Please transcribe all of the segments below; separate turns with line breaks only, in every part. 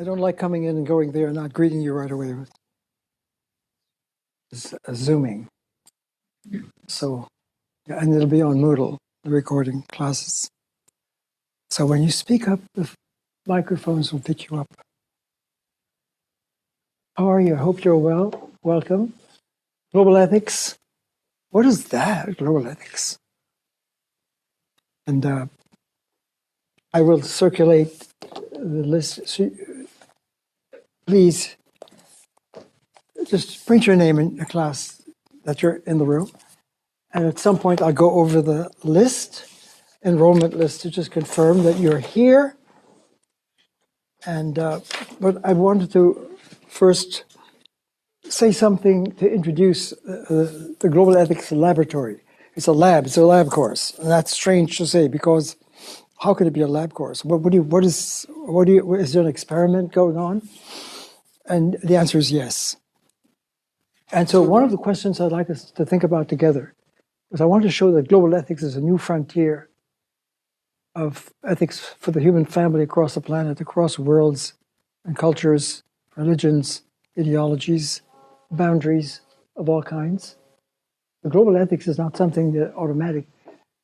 I don't like coming in and going there and not greeting you right away with Zooming. So, and it'll be on Moodle, the recording classes. So when you speak up, the microphones will pick you up. How are you? I hope you're well. Welcome. Global ethics. What is that, global ethics? And I will circulate the list. So please just print your name in the class that you're in the room. And at some point, I'll go over the list, enrollment list, to just confirm that you're here. And but I wanted to first say something to introduce the Global Ethics Laboratory. It's a lab course. And that's strange to say, because how could it be a lab course? Is there an experiment going on? And the answer is yes. And so one of the questions I'd like us to think about together is I want to show that global ethics is a new frontier of ethics for the human family across the planet, across worlds and cultures, religions, ideologies, boundaries of all kinds. The global ethics is not something that automatic.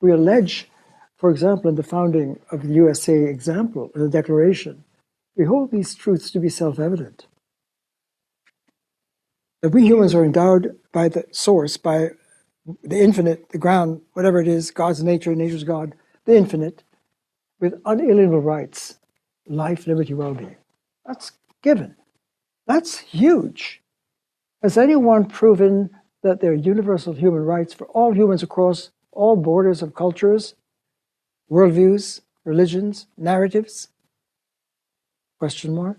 We allege, for example, in the founding of the USA example, the Declaration, we hold these truths to be self-evident. That we humans are endowed by the source, by the infinite, the ground, whatever it is, God's nature, nature's God, the infinite, with unalienable rights, life, liberty, well-being. That's given. That's huge. Has anyone proven that there are universal human rights for all humans across all borders of cultures, worldviews, religions, narratives? Question mark.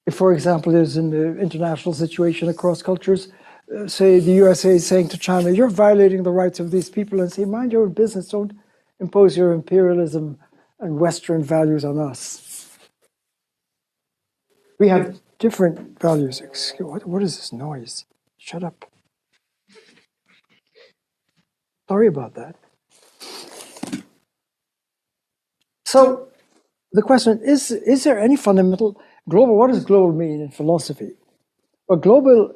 If, for example, there's in the international situation across cultures, say the USA is saying to China, you're violating the rights of these people, and say, mind your own business, don't impose your imperialism and Western values on us. We have different values. What is this noise? Shut up. Sorry about that. So the question is there any fundamental global, what does global mean in philosophy? Well, global,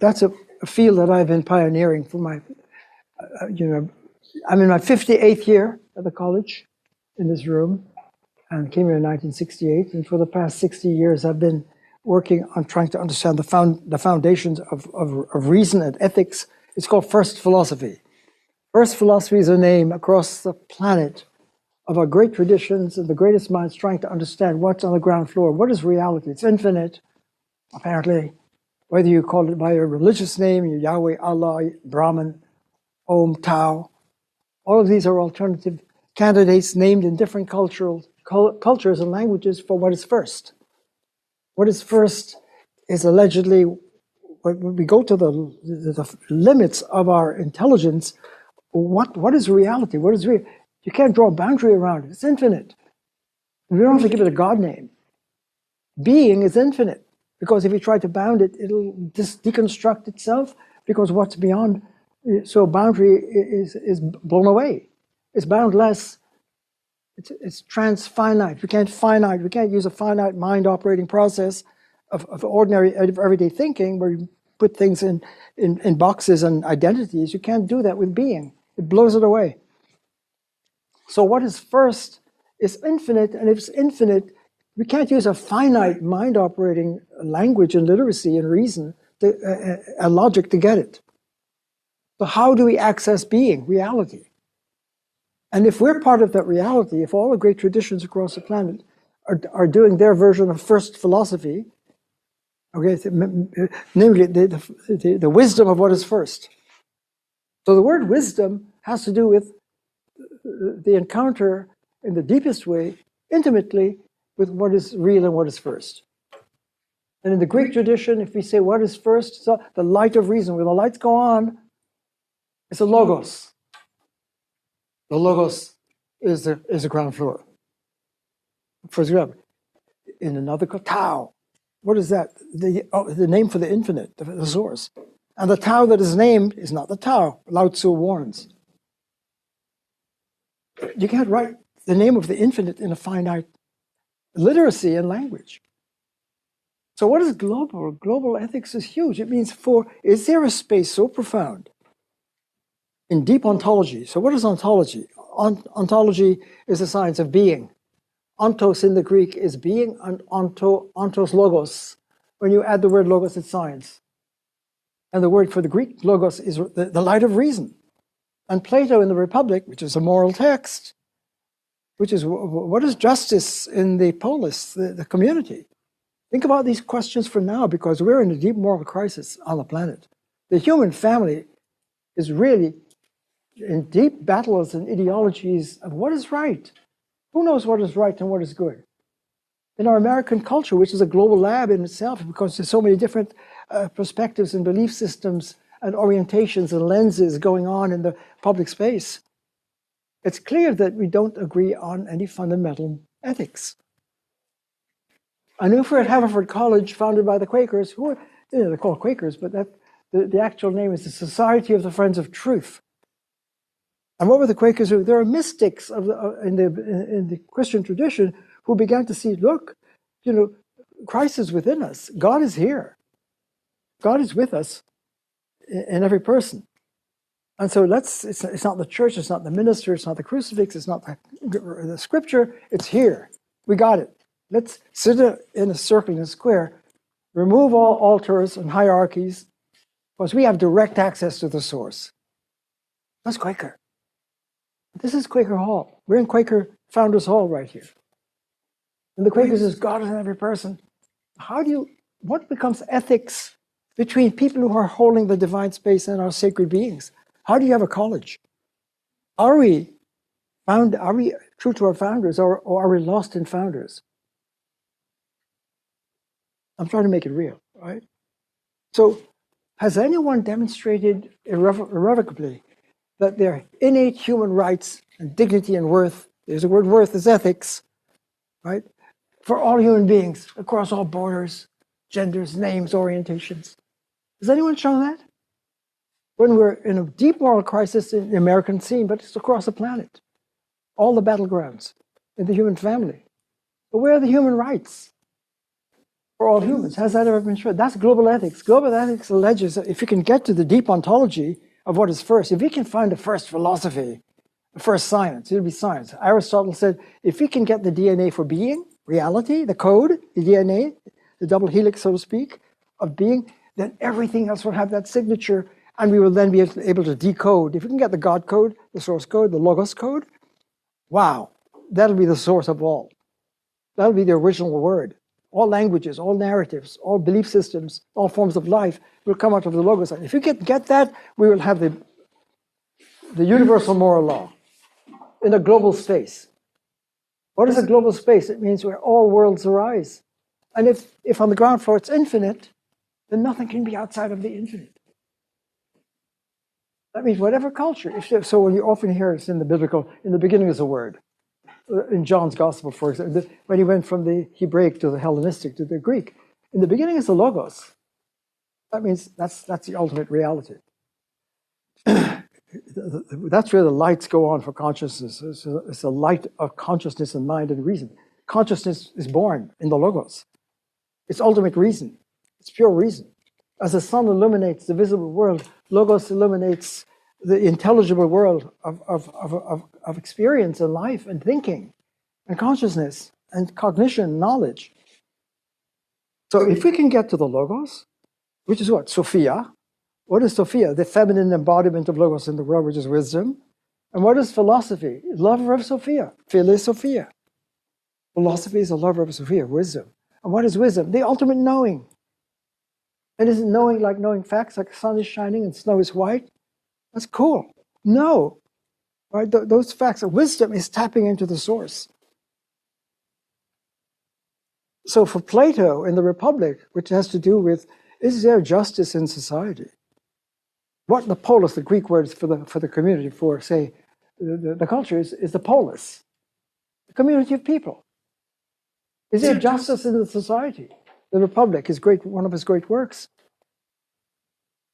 that's a field that I've been pioneering for my, I'm in my 58th year at the college in this room, and came here in 1968. And for the past 60 years, I've been working on trying to understand the foundations of reason and ethics. It's called First Philosophy. First Philosophy is a name across the planet of our great traditions and the greatest minds trying to understand what's on the ground floor. What is reality? It's infinite, apparently. Whether you call it by a religious name, Yahweh, Allah, Brahman, Om, Tao, all of these are alternative candidates named in different cultures and languages for what is first. What is first is allegedly, when we go to the limits of our intelligence, what is reality? What is real? You can't draw a boundary around it. It's infinite. We don't have to give it a God name. Being is infinite, because if you try to bound it, it'll deconstruct itself, because what's beyond, so boundary is blown away. It's boundless. It's transfinite. We can't use a finite mind operating process of ordinary, everyday thinking where you put things in boxes and identities. You can't do that with being. It blows it away. So what is first is infinite, and if it's infinite, we can't use a finite mind operating language and literacy and reason, and logic to get it. So how do we access being, reality? And if we're part of that reality, if all the great traditions across the planet are doing their version of first philosophy, okay, namely the wisdom of what is first. So the word wisdom has to do with the encounter in the deepest way, intimately, with what is real and what is first. And in the Greek tradition, if we say what is first, so the light of reason, when the lights go on, it's a logos. The logos is the ground floor. For example, in another Tao, what is that? The name for the infinite, the source. And the Tao that is named is not the Tao. Lao Tzu warns. You can't write the name of the infinite in a finite literacy and language. So what is global? Global ethics is huge. It means is there a space so profound in deep ontology? So what is ontology? Ontology is the science of being. Ontos in the Greek is being, and ontos logos. When you add the word logos, it's science. And the word for the Greek logos is the light of reason. And Plato in the Republic, which is a moral text, which is what is justice in the polis, the community? Think about these questions for now, because we're in a deep moral crisis on the planet. The human family is really in deep battles and ideologies of what is right. Who knows what is right and what is good? In our American culture, which is a global lab in itself, because there's so many different perspectives and belief systems and orientations and lenses going on in the public space, it's clear that we don't agree on any fundamental ethics. I knew for at Haverford College, founded by the Quakers, who were, they're called Quakers, but the actual name is the Society of the Friends of Truth. And what were the Quakers? There are mystics in the Christian tradition who began to see, look, Christ is within us. God is here. God is with us in every person. And so it's not the church, it's not the minister, it's not the crucifix, it's not the scripture, it's here. We got it. Let's sit in a circle, in a square, remove all altars and hierarchies, because we have direct access to the source. That's Quaker. This is Quaker Hall. We're in Quaker Founders Hall right here. And the Quakers is God in every person. What becomes ethics between people who are holding the divine space and our sacred beings? How do you have a college? Are we true to our founders, or are we lost in founders? I'm trying to make it real, right? So has anyone demonstrated irrevocably that their innate human rights and dignity and worth, there's the word worth is ethics, right? For all human beings, across all borders, genders, names, orientations. Has anyone shown that? When we're in a deep moral crisis in the American scene, but it's across the planet. All the battlegrounds in the human family. But where are the human rights for all humans? Has that ever been shown? That's global ethics. Global ethics alleges that if you can get to the deep ontology of what is first, if we can find the first philosophy, the first science, it'll be science. Aristotle said, if we can get the DNA for being, reality, the code, the DNA, the double helix, so to speak, of being, then everything else will have that signature, and we will then be able to decode. If we can get the God code, the source code, the Logos code, wow, that'll be the source of all. That'll be the original word. All languages, all narratives, all belief systems, all forms of life will come out of the Logos. If you get that, we will have the universal moral law in a global space. What is a global space? It means where all worlds arise. And if on the ground floor it's infinite, then nothing can be outside of the infinite. That means whatever culture. So when you often hear it's in the biblical, in the beginning is a word. In John's Gospel, for example, when he went from the Hebraic to the Hellenistic to the Greek, in the beginning is the Logos. That means that's the ultimate reality. That's where the lights go on for consciousness. It's a light of consciousness and mind and reason. Consciousness is born in the Logos. It's ultimate reason. It's pure reason. As the sun illuminates the visible world, Logos illuminates the intelligible world of experience and life and thinking and consciousness and cognition, knowledge. So if we can get to the Logos, which is what? Sophia. What is Sophia? The feminine embodiment of Logos in the world, which is wisdom. And what is philosophy? Lover of Sophia. Philosophia. Philosophy is a lover of Sophia, wisdom. And what is wisdom? The ultimate knowing. And isn't knowing like knowing facts, like the sun is shining and snow is white? That's cool. No. Right? Those facts, wisdom is tapping into the source. So for Plato in the Republic, which has to do with, is there justice in society? What the polis, the Greek word for the community, for, say, the culture is the polis, the community of people. Is there justice in the society? The Republic is one of his great works.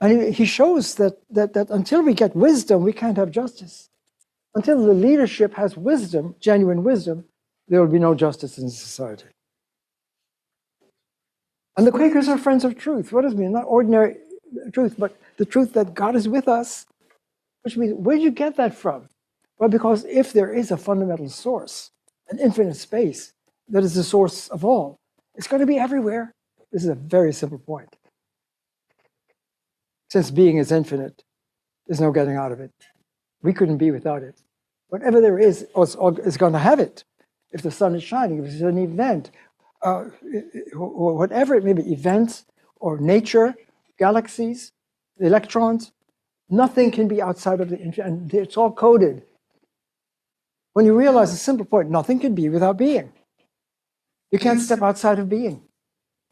And he shows that until we get wisdom, we can't have justice. Until the leadership has wisdom, genuine wisdom, there will be no justice in society. And the Quakers are friends of truth. What does it mean? Not ordinary truth, but the truth that God is with us, which means, where did you get that from? Well, because if there is a fundamental source, an infinite space that is the source of all, it's going to be everywhere. This is a very simple point. Since being is infinite, there's no getting out of it. We couldn't be without it. Whatever there is going to have it. If the sun is shining, if it's an event, whatever it may be, events or nature, galaxies, electrons, nothing can be outside of the infinite, and it's all coded. When you realize a simple point, nothing can be without being. You can't step outside of being.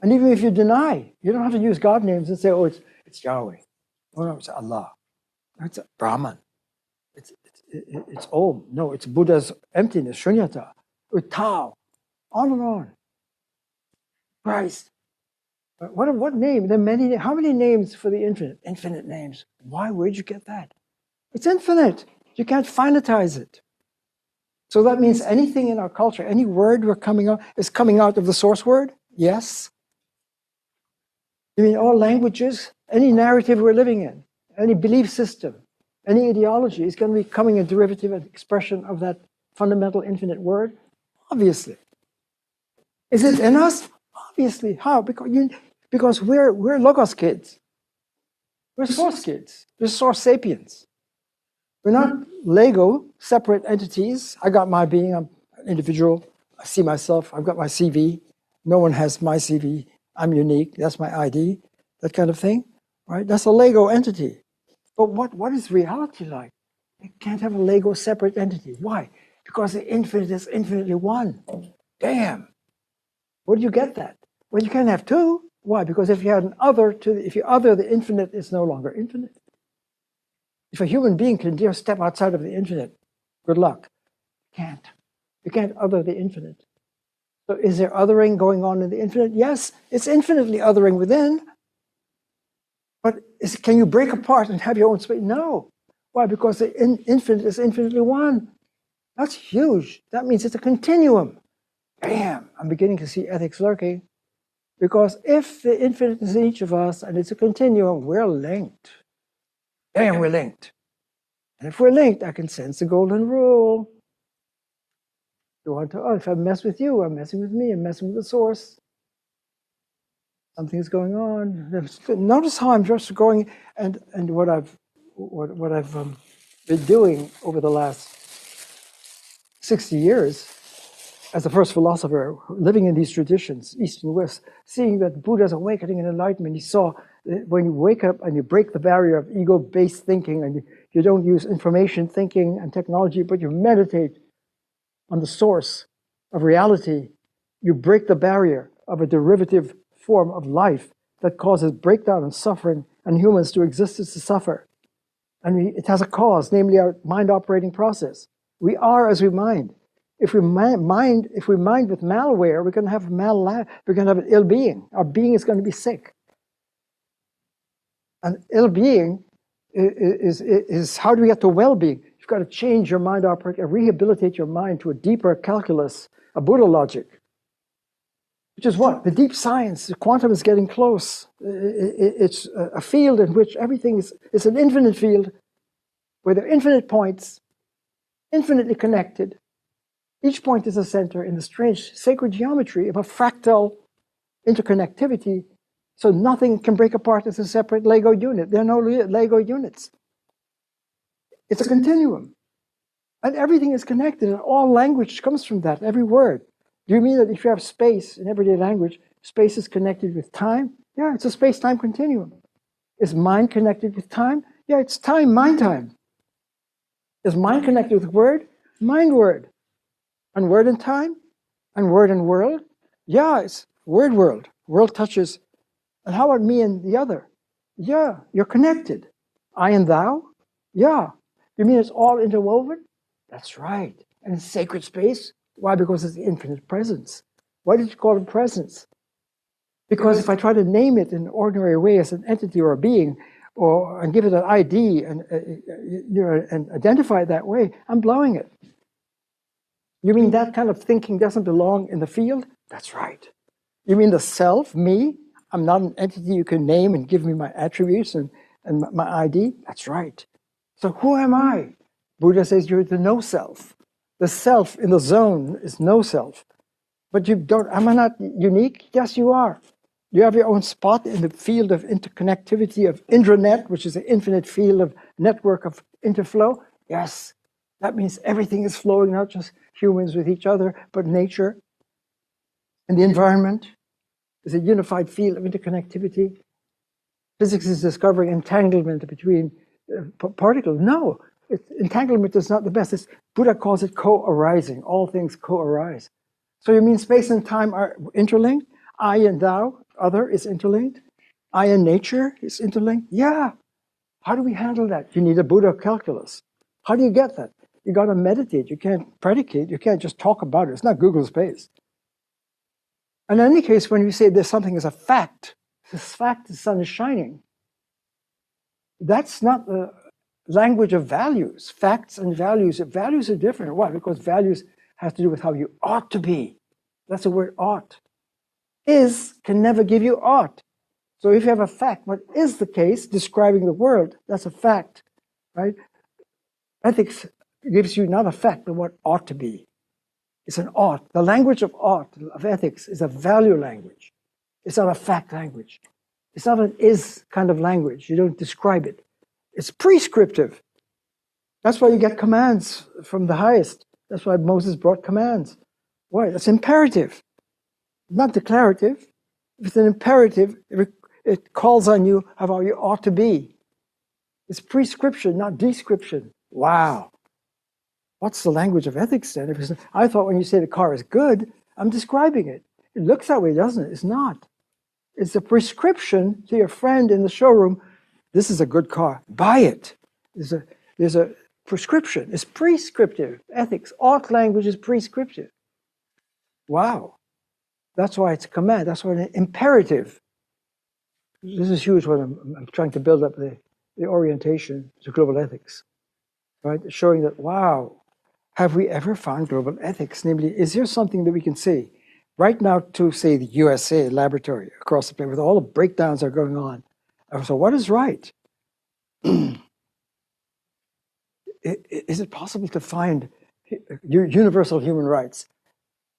And even if you deny, you don't have to use God names and say, oh, it's Yahweh. Oh, no, it's Allah. It's Brahman. It's Om. No, it's Buddha's emptiness, Shunyata, or Tao, on and on. Christ. What name? There are many. How many names for the infinite? Infinite names. Why? Where'd you get that? It's infinite. You can't finitize it. So that means anything in our culture, any word we're coming out is coming out of the source word? Yes. You mean all languages, any narrative we're living in, any belief system, any ideology is going to be coming a derivative, an expression of that fundamental infinite word? Obviously. Is it in us? Obviously. How? Because we're Logos kids. We're source kids. We're source sapiens. We're not Lego, separate entities. I got my being, I'm an individual. I see myself, I've got my CV. No one has my CV. I'm unique, that's my ID, that kind of thing, right? That's a Lego entity. But what is reality like? You can't have a Lego separate entity. Why? Because the infinite is infinitely one. Damn. Where do you get that? Well, you can't have two. Why? Because if you had an other, if you other the infinite, it's no longer infinite. If a human being can dare step outside of the infinite, good luck. You can't. You can't other the infinite. So is there othering going on in the infinite? Yes, it's infinitely othering within. But can you break apart and have your own space? No. Why? Because the infinite is infinitely one. That's huge. That means it's a continuum. Bam! I'm beginning to see ethics lurking. Because if the infinite is in each of us and it's a continuum, we're linked. Damn, we're linked. And if we're linked, I can sense the golden rule. If I mess with you, I'm messing with me, I'm messing with the source. Something's going on. Notice how I'm just going, and what I've been doing over the last 60 years as the first philosopher, living in these traditions, East and West, seeing that Buddha's awakening and enlightenment. He saw that when you wake up and you break the barrier of ego-based thinking, and you don't use information thinking and technology, but you meditate on the source of reality, you break the barrier of a derivative form of life that causes breakdown and suffering, and humans to existence to suffer. And it has a cause, namely our mind operating process. We are as we mind. If we mind with malware, we're going to have we're going to have an ill being. Our being is going to be sick. And ill being is how do we get to well-being? You've got to change your mind operating, rehabilitate your mind to a deeper calculus, a Buddha logic. Which is what? The deep science, the quantum is getting close. It's a field in which everything is an infinite field, where there are infinite points, infinitely connected. Each point is a center in the strange sacred geometry of a fractal interconnectivity, so nothing can break apart as a separate Lego unit. There are no Lego units. It's a continuum. And everything is connected, and all language comes from that, every word. Do you mean that if you have space in everyday language, space is connected with time? Yeah, it's a space-time continuum. Is mind connected with time? Yeah, it's time, mind time. Is mind connected with word? Mind word. And word and time? And word and world? Yeah, it's word world. World touches. And how about me and the other? Yeah, you're connected. I and thou? Yeah. You mean it's all interwoven? That's right. And it's sacred space? Why? Because it's the infinite presence. Why did you call it presence? Because if I try to name it in an ordinary way as an entity or a being, and give it an ID and identify it that way, I'm blowing it. You mean that kind of thinking doesn't belong in the field? That's right. You mean the self, me? I'm not an entity you can name and give me my attributes and my ID. That's right. So who am I? Buddha says you're the no self. The self in the zone is no self. But you don't, am I not unique? Yes, you are. You have your own spot in the field of interconnectivity of intranet, which is an infinite field of network of interflow. Yes, that means everything is flowing, not just humans with each other, but nature and the environment is a unified field of interconnectivity. Physics is discovering entanglement between particles. No, entanglement is not the best. Buddha calls it co-arising. All things co-arise. So you mean space and time are interlinked? I and thou, other, is interlinked? I and nature is interlinked? Yeah. How do we handle that? You need a Buddha calculus. How do you get that? You got to meditate. You can't predicate. You can't just talk about it. It's not Google space. And in any case, when you say there's something as a fact, this fact the sun is shining, that's not the language of values. Facts and values are different. Why? Because values has to do with how you ought to be. That's the word ought. Is can never give you ought. So if you have a fact, what is the case describing the world, that's a fact, right? Ethics gives you not a fact, but what ought to be. It's an ought. The language of ought, of ethics, is a value language. It's not a fact language. It's not an is kind of language. You don't describe it. It's prescriptive. That's why you get commands from the highest. That's why Moses brought commands. Why? That's imperative, not declarative. If it's an imperative, it calls on you how you ought to be. It's prescription, not description. Wow. What's the language of ethics then? I thought when you say the car is good, I'm describing it. It looks that way, doesn't it? It's not. It's a prescription to your friend in the showroom. This is a good car. Buy it. There's a prescription. It's prescriptive. Ethics. Ought language is prescriptive. Wow. That's why it's a command. That's why it's imperative. This is huge when I'm trying to build up the orientation to global ethics. Right? Showing that, wow, have we ever found global ethics? Namely, is there something that we can see right now to, say, the USA laboratory across the planet with all the breakdowns that are going on? So what is right? Is it possible to find universal human rights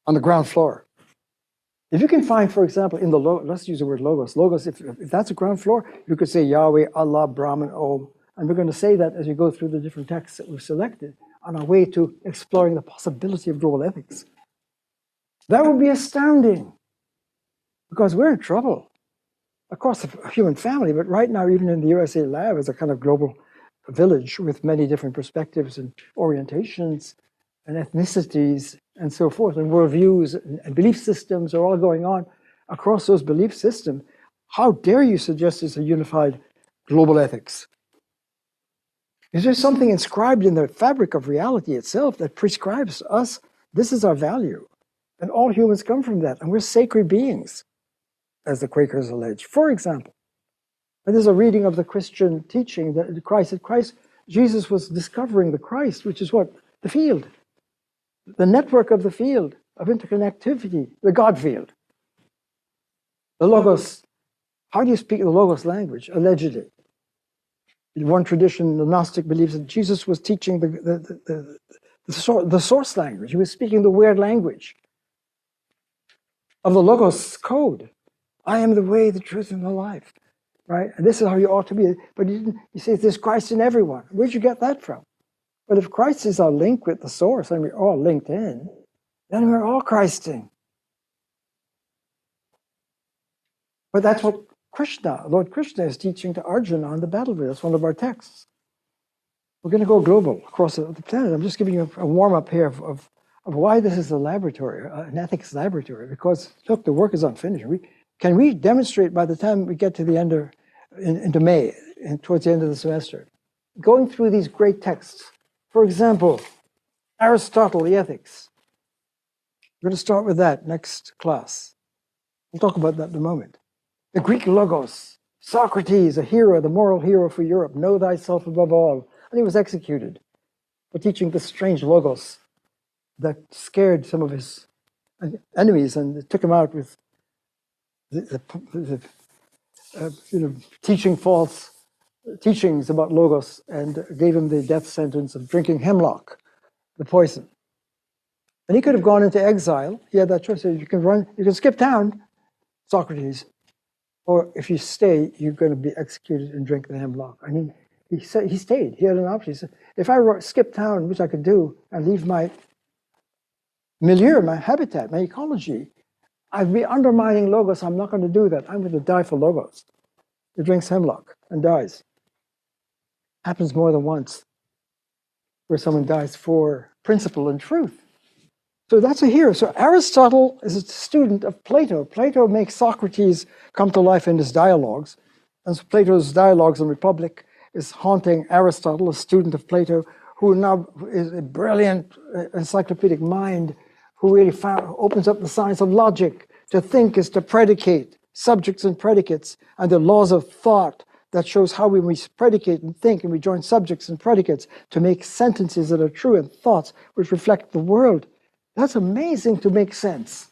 on the ground floor? If you can find, for example, in the let's use the word logos. Logos, if that's a ground floor, you could say Yahweh, Allah, Brahman, Om. And we're going to say that as we go through the different texts that we've selected on our way to exploring the possibility of global ethics. That would be astounding, because we're in trouble across the human family, but right now, even in the USA lab, is a kind of global village with many different perspectives and orientations and ethnicities and so forth, and worldviews and belief systems are all going on across those belief systems. How dare you suggest it's a unified global ethics? Is there something inscribed in the fabric of reality itself that prescribes us, this is our value? And all humans come from that, and we're sacred beings, as the Quakers allege. For example, and there's a reading of the Christian teaching that Jesus was discovering the Christ, which is what? The field. The network of the field of interconnectivity, the God field. The Logos. How do you speak the Logos language, allegedly? In one tradition, the Gnostic believes that Jesus was teaching the source language. He was speaking the weird language of the Logos code. I am the way, the truth, and the life. Right? And this is how you ought to be. But you say there's Christ in everyone. Where'd you get that from? But if Christ is our link with the source, and we're all linked in, then we're all Christing. But that's what Lord Krishna is teaching to Arjuna on the battlefield. That's one of our texts. We're going to go global across the planet. I'm just giving you a warm-up here of why this is a laboratory, an ethics laboratory. Because, look, the work is unfinished. Can we demonstrate by the time we get to the end of, into May, and towards the end of the semester, going through these great texts? For example, Aristotle, the Ethics. We're going to start with that next class. We'll talk about that in a moment. The Greek Logos, Socrates, a hero, the moral hero for Europe, know thyself above all. And he was executed for teaching the strange Logos that scared some of his enemies and took him out with the teaching false teachings about Logos and gave him the death sentence of drinking hemlock, the poison. And he could have gone into exile. He had that choice. You can skip town, Socrates, or if you stay, you're going to be executed and drink the hemlock. I mean, he stayed. He had an option. He said, if I skip town, which I could do, and leave my milieu, my habitat, my ecology, I'd be undermining Logos. I'm not going to do that. I'm going to die for Logos. He drinks hemlock and dies. Happens more than once, where someone dies for principle and truth. So that's a hero. So Aristotle is a student of Plato. Plato makes Socrates come to life in his dialogues. And so Plato's Dialogues and Republic is haunting Aristotle, a student of Plato, who now is a brilliant encyclopedic mind, who really opens up the science of logic. To think is to predicate subjects and predicates, and the laws of thought that shows how we predicate and think, and we join subjects and predicates to make sentences that are true and thoughts which reflect the world. That's amazing to make sense.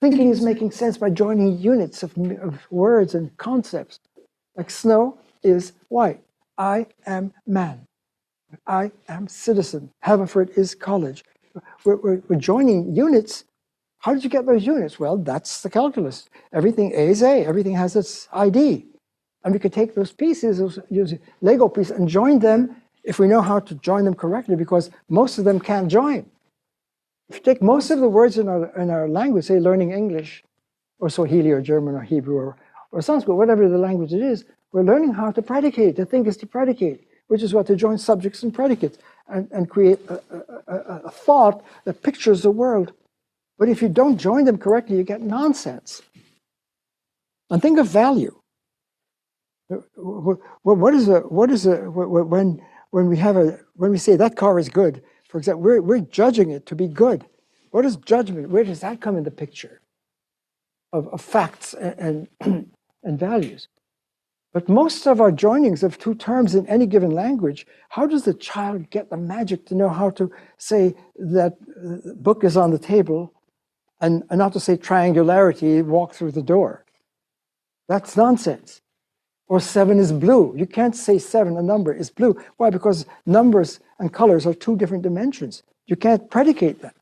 Thinking is making sense by joining units of words and concepts. Like snow is white. I am man. I am citizen. Haverford is college. We're joining units. How did you get those units? Well, that's the calculus. Everything A is A. Everything has its ID. And we could take those pieces, use Lego pieces, and join them if we know how to join them correctly, because most of them can't join. If you take most of the words in our language, say learning English, or Swahili, or German, or Hebrew, or Sanskrit, whatever the language it is, we're learning how to predicate. To think is to predicate, which is what to join subjects and predicates and create a thought that pictures the world. But if you don't join them correctly, you get nonsense. And think of value. When we say that car is good, for example, we're judging it to be good. What is judgment? Where does that come in the picture of facts and values? But most of our joinings of two terms in any given language, how does the child get the magic to know how to say that book is on the table and not to say triangularity, walk through the door? That's nonsense. Or 7 is blue. You can't say 7, a number, is blue. Why? Because numbers and colors are two different dimensions. You can't predicate that.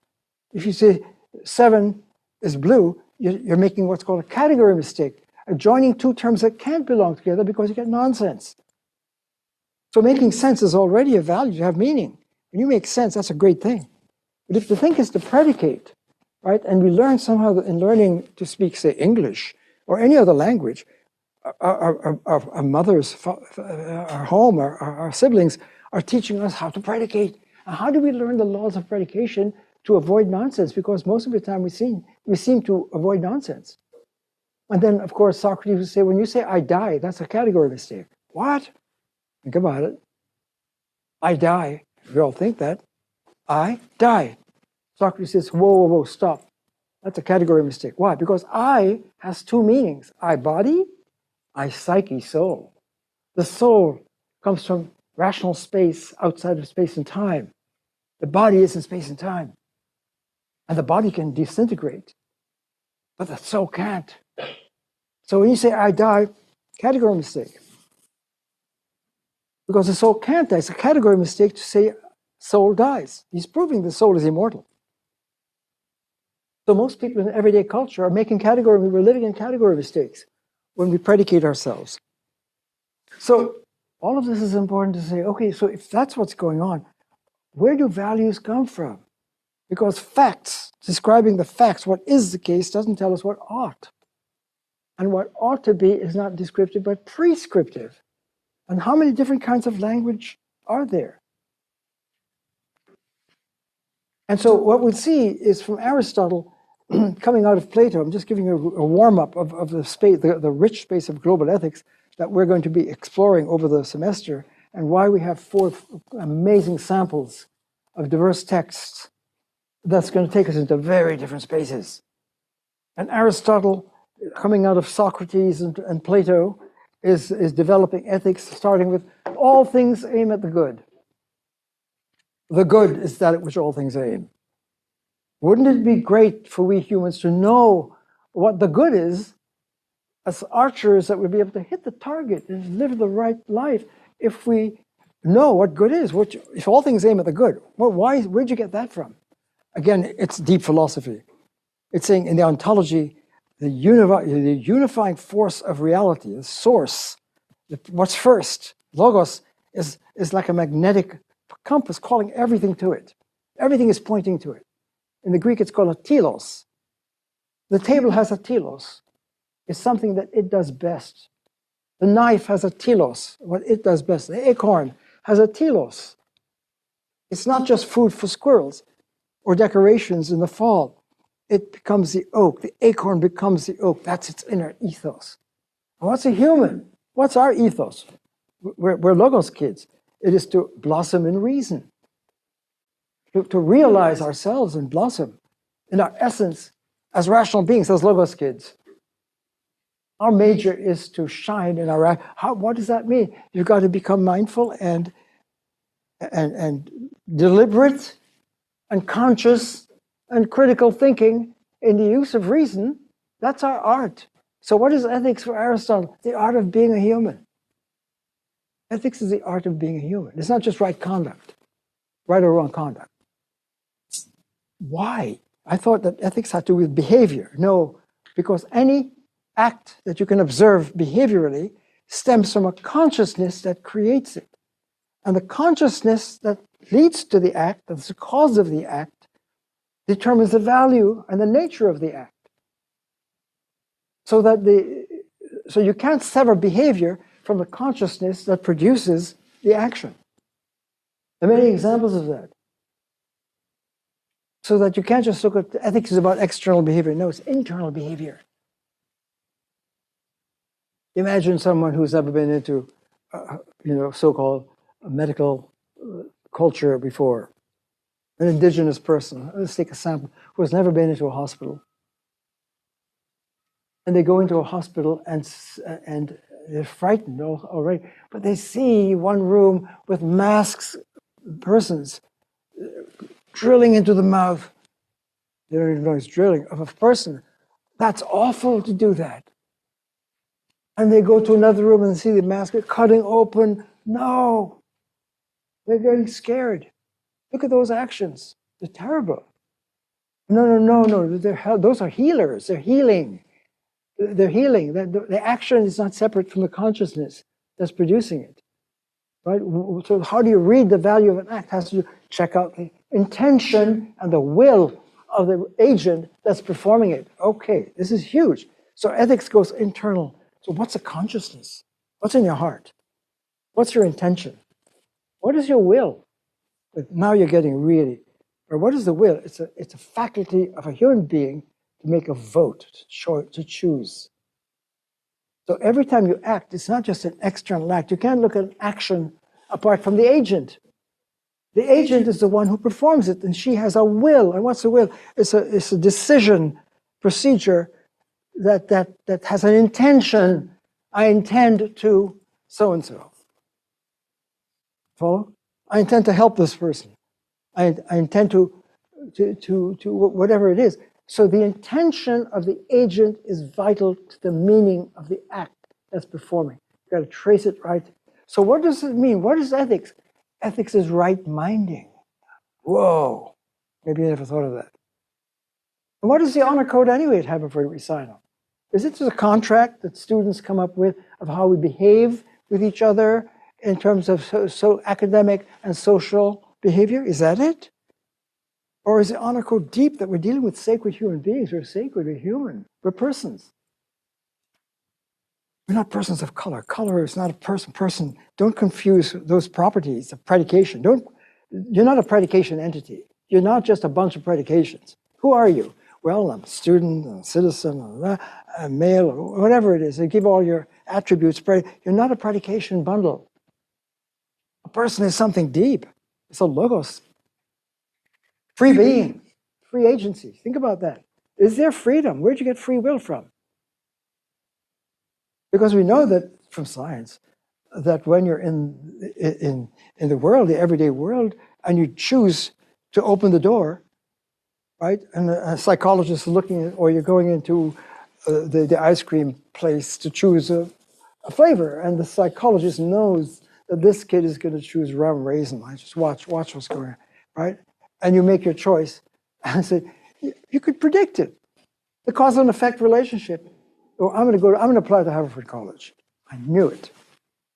If you say 7 is blue, you're making what's called a category mistake, joining two terms that can't belong together because you get nonsense. So making sense is already a value to have meaning. When you make sense, that's a great thing. But if the thing is to predicate, right, and we learn somehow in learning to speak, say, English or any other language, our mothers, our home, our siblings are teaching us how to predicate. And how do we learn the laws of predication to avoid nonsense? Because most of the time we seem to avoid nonsense. And then, of course, Socrates would say, when you say I die, that's a category mistake. What? Think about it. I die. We all think that. I die. Socrates says, whoa, stop. That's a category mistake. Why? Because I has two meanings. I body, I psyche, soul. The soul comes from rational space outside of space and time. The body is in space and time. And the body can disintegrate, but the soul can't. So when you say I die, category mistake. Because the soul can't die. It's a category mistake to say soul dies. He's proving the soul is immortal. So most people in everyday culture are making we're living in category mistakes when we predicate ourselves. So all of this is important to say, okay, so if that's what's going on, where do values come from? Because facts, describing the facts, what is the case, doesn't tell us what ought. And what ought to be is not descriptive, but prescriptive. And how many different kinds of language are there? And so what we see is from Aristotle, coming out of Plato, I'm just giving you a warm-up of the space, the rich space of global ethics that we're going to be exploring over the semester, and why we have 4 amazing samples of diverse texts that's going to take us into very different spaces. And Aristotle, coming out of Socrates and Plato, is developing ethics, starting with all things aim at the good. The good is that at which all things aim. Wouldn't it be great for we humans to know what the good is as archers that would be able to hit the target and live the right life if we know what good is. If all things aim at the good, well, where'd you get that from? Again, it's deep philosophy. It's saying in the ontology, the unifying force of reality, the source, what's first, logos, is like a magnetic compass calling everything to it. Everything is pointing to it. In the Greek, it's called a telos. The table has a telos. It's something that it does best. The knife has a telos, what it does best. The acorn has a telos. It's not just food for squirrels or decorations in the fall. It becomes the oak. The acorn becomes the oak. That's its inner ethos. And what's a human? What's our ethos? We're Logos kids. It is to blossom in reason, to realize ourselves and blossom in our essence as rational beings, as Logos kids. Our major is to shine in our. What does that mean? You've got to become mindful and deliberate and conscious and critical thinking in the use of reason. That's our art. So what is ethics for Aristotle? The art of being a human. Ethics is the art of being a human. It's not just right conduct, right or wrong conduct. Why? I thought that ethics had to do with behavior. No, because any act that you can observe behaviorally stems from a consciousness that creates it. And the consciousness that leads to the act, that's the cause of the act, determines the value and the nature of the act. So you can't sever behavior from the consciousness that produces the action. There are many examples of that. So that you can't just look at ethics is about external behavior. No, it's internal behavior. Imagine someone who's never been into, so-called medical culture before. An indigenous person, let's take a sample, who has never been into a hospital. And they go into a hospital and they're frightened already, but they see one room with masks, persons drilling into the mouth. They don't even know it's drilling of a person. That's awful to do that. And they go to another room and see the mask cutting open. No, they're getting scared. Look at those actions. They're terrible. No. Those are healers. They're healing. They're healing. The action is not separate from the consciousness that's producing it. Right? So how do you read the value of an act? It has to check out the intention and the will of the agent that's performing it. Okay, this is huge. So ethics goes internal. So what's a consciousness? What's in your heart? What's your intention? What is your will? But now you're getting really, or what is the will? It's a faculty of a human being to make a vote, to choose. So every time you act, it's not just an external act. You can't look at an action apart from the agent. The agent is the one who performs it, and she has a will. And what's a will? It's a decision procedure that has an intention. I intend to so-and-so. Follow? I intend to help this person. I intend to whatever it is. So the intention of the agent is vital to the meaning of the act that's performing. You've got to trace it right. So what does it mean? What is ethics? Ethics is right-minding. Whoa. Maybe you never thought of that. And what does the honor code anyway at Haverford recital? Is it just a contract that students come up with of how we behave with each other in terms of so academic and social behavior? Is that it? Or is the honor code deep that we're dealing with sacred human beings? We're sacred, we're human, we're persons. We're not persons of color. Color is not a person. Don't confuse those properties of predication. You're not a predication entity. You're not just a bunch of predications. Who are you? Well, I'm a student, a citizen, a male, or whatever it is. They give all your attributes. You're not a predication bundle. A person is something deep. It's a logos. Free being, free agency. Think about that. Is there freedom? Where'd you get free will from? Because we know that from science, that when you're in the world, the everyday world, and you choose to open the door, right? And a psychologist is looking at, or you're going into the ice cream place to choose a flavor, and the psychologist knows that this kid is going to choose rum raisin. I just watch what's going on, right? And you make your choice, and say you could predict it, the cause and effect relationship. Oh, I'm going to apply to Haverford College. I knew it.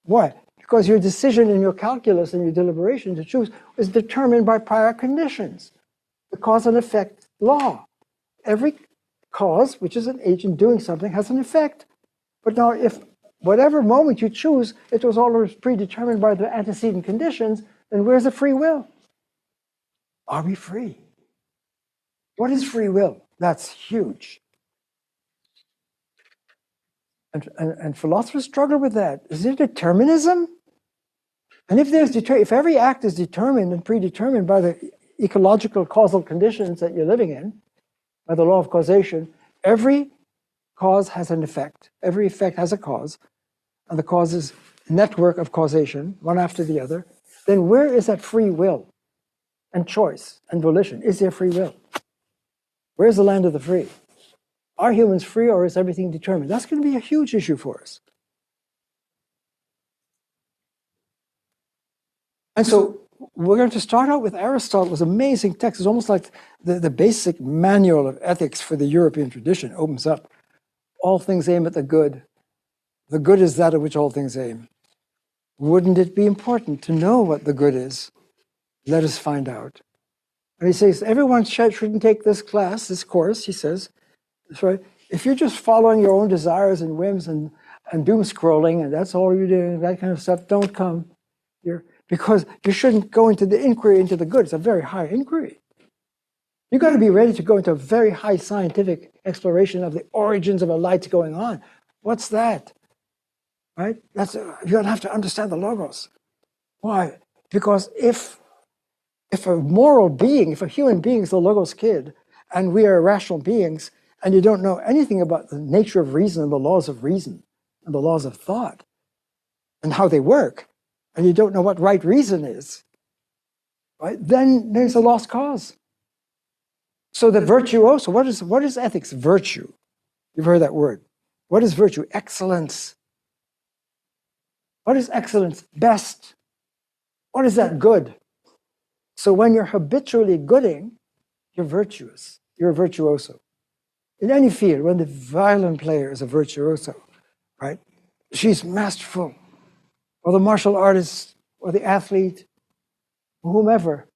Why? Because your decision and your calculus and your deliberation to choose is determined by prior conditions, the cause and effect law. Every cause, which is an agent doing something, has an effect. But now, if whatever moment you choose, it was always predetermined by the antecedent conditions, then where's the free will? Are we free? What is free will? That's huge. And philosophers struggle with that. Is there determinism? And if every act is determined and predetermined by the ecological causal conditions that you're living in, by the law of causation, every cause has an effect. Every effect has a cause, and the cause is a network of causation, one after the other. Then where is that free will and choice and volition? Is there free will? Where's the land of the free? Are humans free, or is everything determined? That's going to be a huge issue for us. And so we're going to start out with Aristotle's amazing text. It's almost like the basic manual of ethics for the European tradition opens up. All things aim at the good. The good is that at which all things aim. Wouldn't it be important to know what the good is? Let us find out. And he says, everyone shouldn't take this class, this course, he says. Sorry, if you're just following your own desires and whims and doom scrolling, and that's all you're doing, that kind of stuff, don't come. Because you shouldn't go into the inquiry into the good. It's a very high inquiry. You've got to be ready to go into a very high scientific exploration of the origins of a light going on. What's that? Right? You have to understand the logos. Why? Because if a moral being, if a human being is the logos kid, and we are rational beings, and you don't know anything about the nature of reason and the laws of reason and the laws of thought and how they work, and you don't know what right reason is, right? Then there's a lost cause. So the virtuoso, what is ethics? Virtue. You've heard that word. What is virtue? Excellence. What is excellence? Best. What is that? Good. So when you're habitually gooding, you're virtuous. You're a virtuoso. In any field, when the violin player is a virtuoso, right? She's masterful. Or the martial artist, or the athlete, or whomever.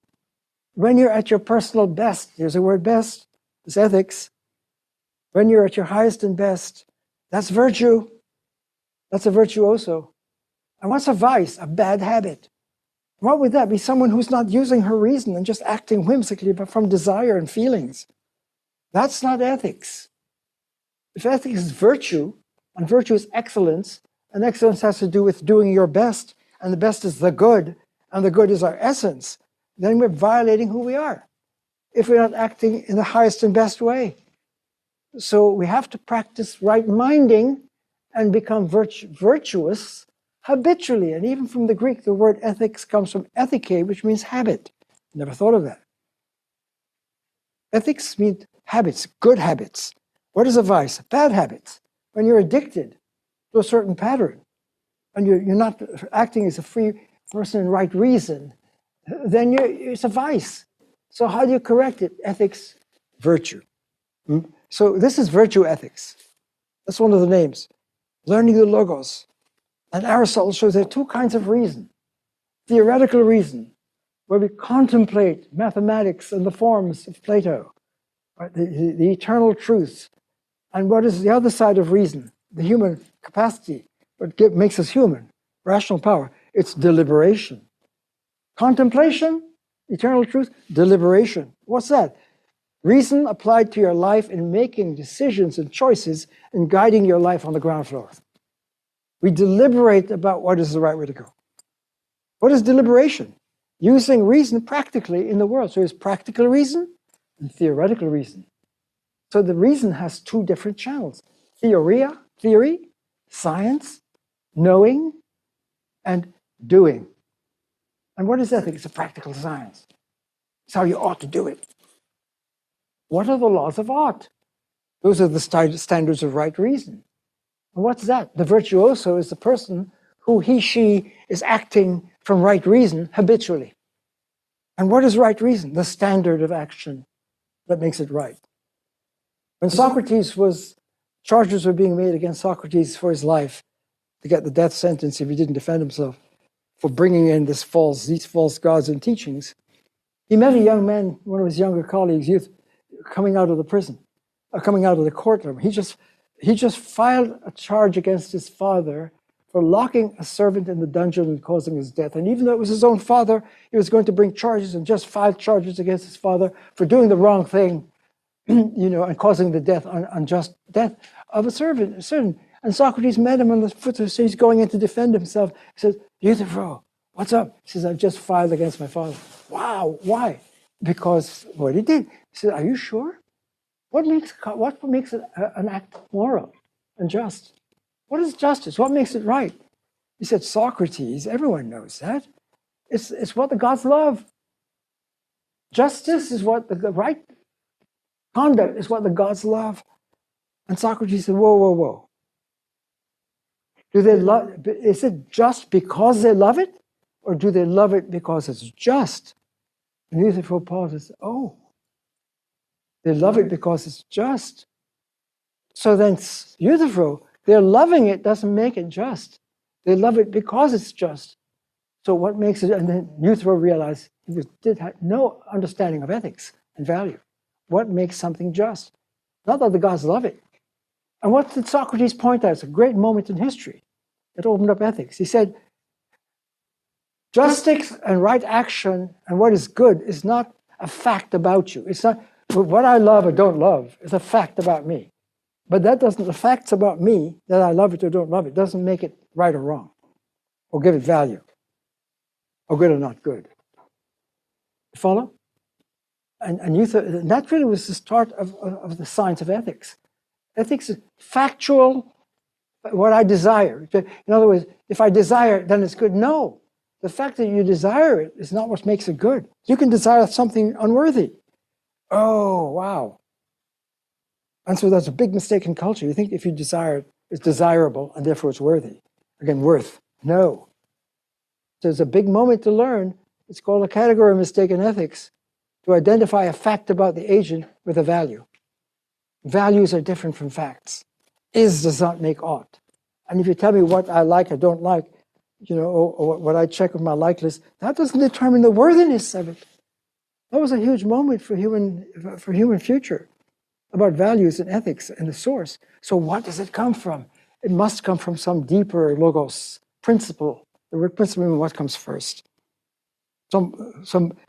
When you're at your personal best, here's the word best, it's ethics. When you're at your highest and best, that's virtue. That's a virtuoso. And what's a vice? A bad habit. What would that be? Someone who's not using her reason and just acting whimsically, but from desire and feelings. That's not ethics. If ethics is virtue, and virtue is excellence, and excellence has to do with doing your best, and the best is the good, and the good is our essence, then we're violating who we are if we're not acting in the highest and best way. So we have to practice right minding and become virtuous habitually. And even from the Greek, the word ethics comes from ethike, which means habit. Never thought of that. Ethics means habits, good habits. What is a vice? Bad habits. When you're addicted to a certain pattern, and you're not acting as a free person in right reason, then it's a vice. So how do you correct it? Ethics, virtue. So this is virtue ethics. That's one of the names. Learning the logos. And Aristotle shows there are two kinds of reason. Theoretical reason, where we contemplate mathematics and the forms of Plato, right? The eternal truths. And what is the other side of reason? The human capacity, what makes us human, rational power. It's deliberation. Contemplation, eternal truth, deliberation. What's that? Reason applied to your life in making decisions and choices and guiding your life on the ground floor. We deliberate about what is the right way to go. What is deliberation? Using reason practically in the world. So there's practical reason and theoretical reason. So the reason has two different channels. Theory, science, knowing, and doing. And what is ethics? It's a practical science. It's how you ought to do it. What are the laws of ought? Those are the standards of right reason. And what's that? The virtuoso is the person who she is acting from right reason habitually. And what is right reason? The standard of action that makes it right. When charges were being made against Socrates for his life to get the death sentence if he didn't defend himself for bringing in these false gods and teachings, he met a young man, one of his younger colleagues, youth, coming out of the prison, coming out of the courtroom. He just filed a charge against his father for locking a servant in the dungeon and causing his death. And even though it was his own father, he was going to bring charges and just filed charges against his father for doing the wrong thing, and causing the unjust death of a servant. And Socrates met him on the foot of the stage, going in to defend himself. He says, Euthyphro, what's up? He says, I've just filed against my father. Wow, why? Because what he did. He said, are you sure? What makes it an act moral and just? What is justice? What makes it right? He said, Socrates, everyone knows that. It's what the gods love. Justice is what the right conduct is what the gods love. And Socrates said, whoa. Do they love? Is it just because they love it? Or do they love it because it's just? And Euthyphro pauses, they love it because it's just. So then Euthyphro, they're loving it doesn't make it just. They love it because it's just. So what makes it, and then Euthyphro realized he did have no understanding of ethics and value. What makes something just? Not that the gods love it. And what did Socrates point out? It's a great moment in history that opened up ethics. He said, justice and right action and what is good is not a fact about you. It's not what I love or don't love. It's a fact about me. But the facts about me, that I love it or don't love it, doesn't make it right or wrong, or give it value, or good or not good. You follow? And that really was the start of the science of ethics. Ethics is factual, what I desire. In other words, if I desire it, then it's good. No, the fact that you desire it is not what makes it good. You can desire something unworthy. Oh, wow. And so that's a big mistake in culture. You think if you desire it, it's desirable and therefore it's worthy. Again, worth. No. So it's a big moment to learn. It's called a category mistake in ethics, to identify a fact about the agent with a value. Values are different from facts. Is does not make ought. And if you tell me what I like or don't like, or what I check with my like list, that doesn't determine the worthiness of it. That was a huge moment for human future, about values and ethics and the source. So what does it come from? It must come from some deeper logos, principle. The word principle means what comes first.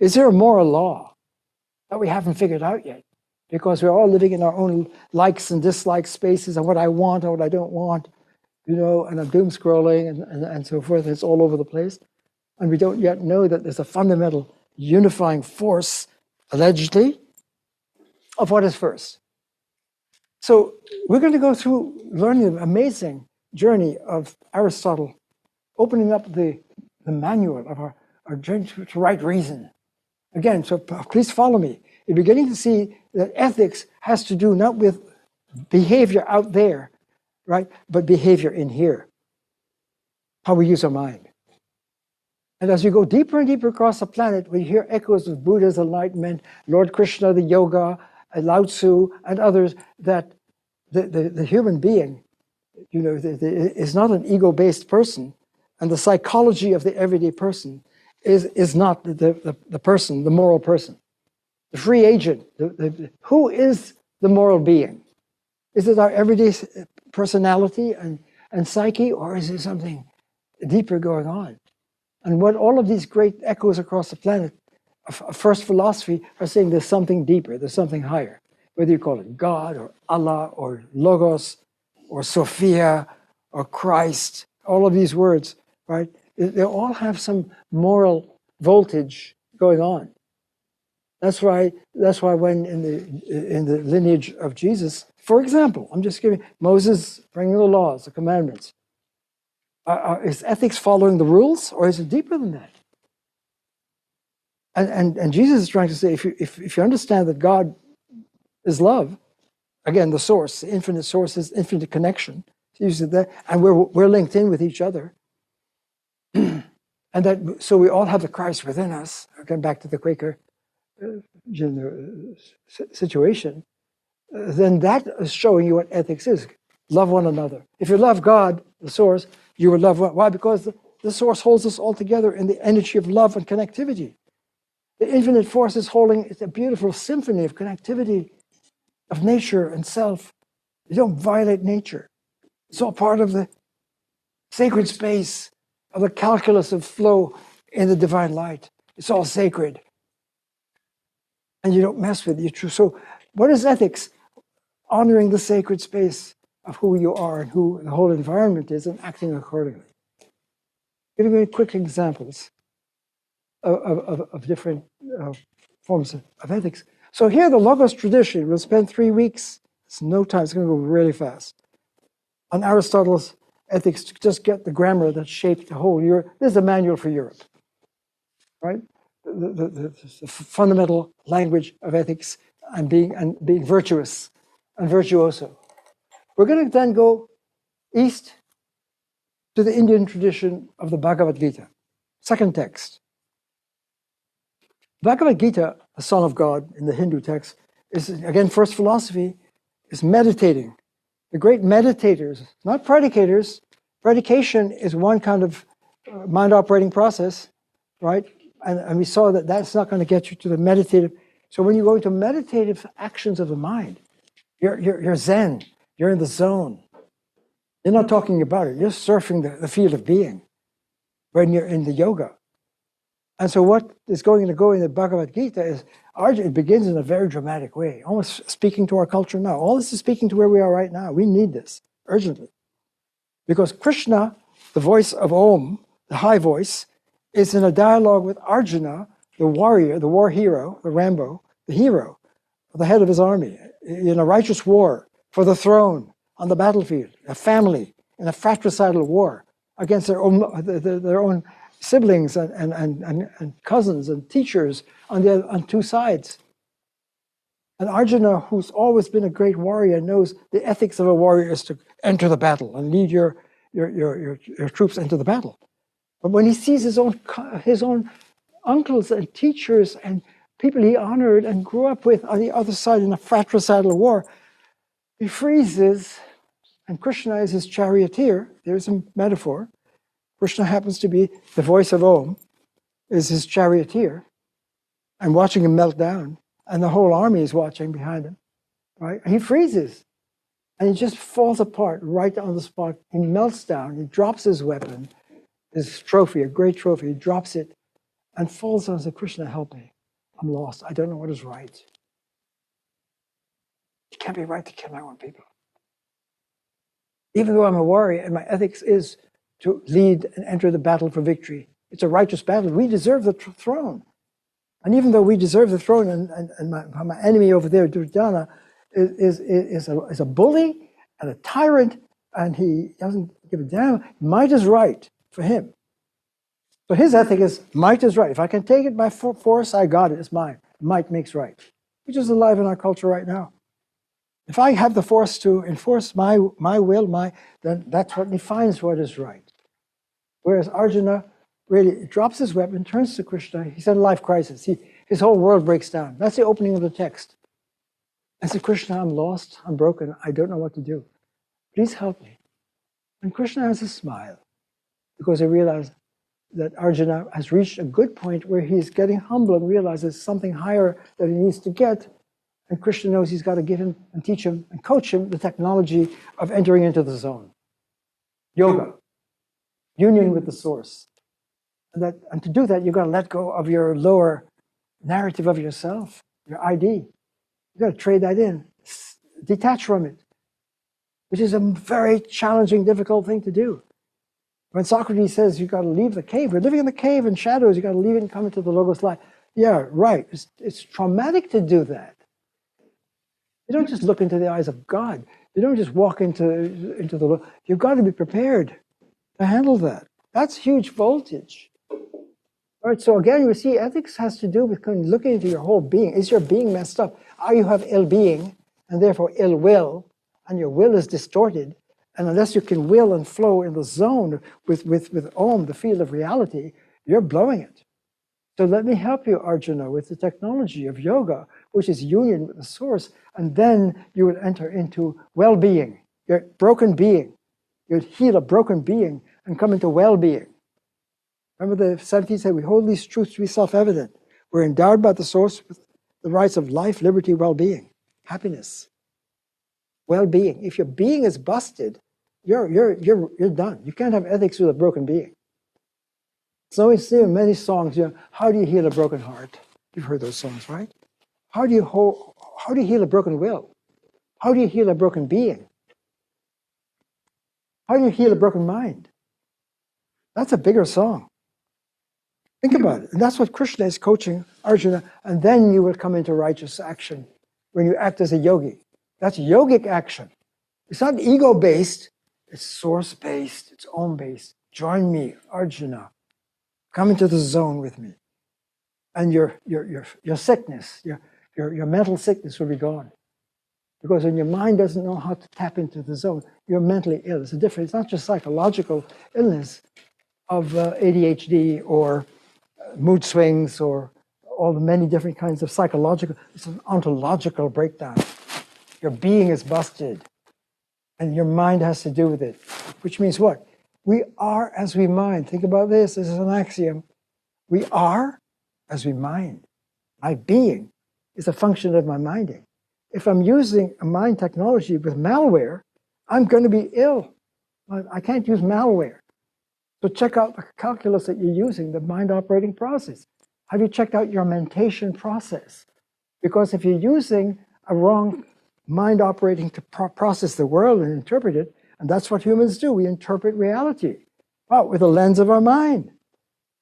Is there a moral law that we haven't figured out yet? Because we're all living in our own likes and dislikes spaces and what I want and what I don't want, and I'm doom scrolling and so forth. It's all over the place. And we don't yet know that there's a fundamental unifying force, allegedly, of what is first. So we're going to go through learning an amazing journey of Aristotle, opening up the manual of our journey to right reason. Again, so please follow me. You're beginning to see that ethics has to do not with behavior out there, right, but behavior in here, how we use our mind. And as we go deeper and deeper across the planet, we hear echoes of Buddha's enlightenment, Lord Krishna, the yoga, Lao Tzu, and others, that the human being, is not an ego-based person, and the psychology of the everyday person is not the person, the moral person, the free agent. Who is the moral being? Is it our everyday personality and psyche, or is it something deeper going on? And what all of these great echoes across the planet of first philosophy are saying, there's something deeper, there's something higher. Whether you call it God or Allah or Logos or Sophia or Christ, all of these words, right? They all have some moral voltage going on. That's why when in the lineage of Jesus, for example, I'm just giving Moses bringing the laws, the commandments. Is ethics following the rules, or is it deeper than that? And Jesus is trying to say, if you understand that God is love, again, the source, the infinite source is infinite connection. And we're linked in with each other. And so we all have the Christ within us. Again, back to the Quaker situation. Then that is showing you what ethics is. Love one another. If you love God, the source, you will love one. Why? Because the source holds us all together in the energy of love and connectivity. The infinite force is holding, it's a beautiful symphony of connectivity of nature and self. You don't violate nature. It's all part of the sacred space of the calculus of flow in the divine light. It's all sacred. And you don't mess with it. So what is ethics? Honoring the sacred space of who you are and who the whole environment is and acting accordingly. Giving you quick examples of different forms of ethics. So here the Logos tradition, we'll spend 3 weeks. It's no time, it's going to go really fast. On Aristotle's ethics to just get the grammar that shaped the whole Europe. This is a manual for Europe, right? The fundamental language of ethics and being virtuous and virtuoso. We're going to then go east to the Indian tradition of the Bhagavad Gita, second text. Bhagavad Gita, the Son of God in the Hindu text, is again first philosophy, is meditating. The great meditators, not predicators. Predication is one kind of mind operating process, right? And we saw that that's not going to get you to the meditative. So when you go into meditative actions of the mind, you're zen, you're in the zone. You're not talking about it, you're surfing the field of being when you're in the yoga. And so what is going to go in the Bhagavad Gita is, it begins in a very dramatic way, almost speaking to our culture now. All this is speaking to where we are right now. We need this urgently. Because Krishna, the voice of Om, the high voice, is in a dialogue with Arjuna, the warrior, the war hero, the Rambo, the hero, the head of his army, in a righteous war for the throne, on the battlefield, a family, in a fratricidal war against their own siblings and cousins and teachers on two sides. And Arjuna, who's always been a great warrior, knows the ethics of a warrior is to enter the battle and lead your troops into the battle. But when he sees his own uncles and teachers and people he honored and grew up with on the other side in a fratricidal war, he freezes, and Krishna is his charioteer. There's a metaphor. Krishna happens to be the voice of Om, is his charioteer, and watching him melt down, and the whole army is watching behind him, right? He freezes, and he just falls apart right on the spot. He melts down, he drops his weapon, his trophy, a great trophy, he drops it, and falls down and says, Krishna, help me. I'm lost. I don't know what is right. It can't be right to kill my own people. Even though I'm a warrior and my ethics is to lead and enter the battle for victory. It's a righteous battle. We deserve the throne. And even though we deserve the throne, and my enemy over there, Duryodhana, is a bully and a tyrant, and he doesn't give a damn, might is right for him. So his ethic is, might is right. If I can take it by force, I got it. It's mine. Might makes right, which is alive in our culture right now. If I have the force to enforce my will, then that's what defines what is right. Whereas Arjuna really drops his weapon, turns to Krishna. He's in a life crisis. His whole world breaks down. That's the opening of the text. I said, Krishna, I'm lost. I'm broken. I don't know what to do. Please help me. And Krishna has a smile because he realized that Arjuna has reached a good point where he's getting humble and realizes something higher that he needs to get. And Krishna knows he's got to give him and teach him and coach him the technology of entering into the zone. Yoga, union with the source. And to do that, you've got to let go of your lower narrative of yourself, your ID. You've got to trade that in, detach from it, which is a very challenging, difficult thing to do. When Socrates says you've got to leave the cave, we're living in the cave in shadows, you've got to leave it and come into the Logos light. Yeah, right. It's traumatic to do that. You don't just look into the eyes of God. You don't just walk into the... You've got to be prepared to handle that. That's huge voltage. All right, so again, you see, ethics has to do with kind of looking into your whole being. Is your being messed up? Are you have ill-being? and therefore ill will, and your will is distorted, and unless you can will and flow in the zone with Om, the field of reality, you're blowing it. So let me help you, Arjuna, with the technology of yoga, which is union with the source, and then you would enter into well-being, your broken being. You'd heal a broken being and come into well-being. Remember the 17th said, we hold these truths to be self-evident. We're endowed by the source with the rights of life, liberty, well-being, happiness, well-being. If your being is busted, you're done. You can't have ethics with a broken being. So we see in many songs, how do you heal a broken heart? You've heard those songs, right? How do you heal a broken will? How do you heal a broken being? How do you heal a broken mind? That's a bigger song. Think about it. And that's what Krishna is coaching Arjuna. And then you will come into righteous action when you act as a yogi. That's yogic action. It's not ego-based. It's source-based. It's Om-based. Join me, Arjuna. Come into the zone with me. And your sickness, your mental sickness will be gone. Because when your mind doesn't know how to tap into the zone, you're mentally ill. It's it's not just psychological illness of ADHD or mood swings or all the many different kinds of psychological, it's an ontological breakdown. Your being is busted and your mind has to do with it, which means what? We are as we mind. Think about this. This is an axiom. We are as we mind. My being is a function of my minding. If I'm using a mind technology with malware, I'm going to be ill. I can't use malware. So check out the calculus that you're using, the mind operating process. Have you checked out your mentation process? Because if you're using a wrong mind operating to process the world and interpret it, and that's what humans do, we interpret reality with the lens of our mind.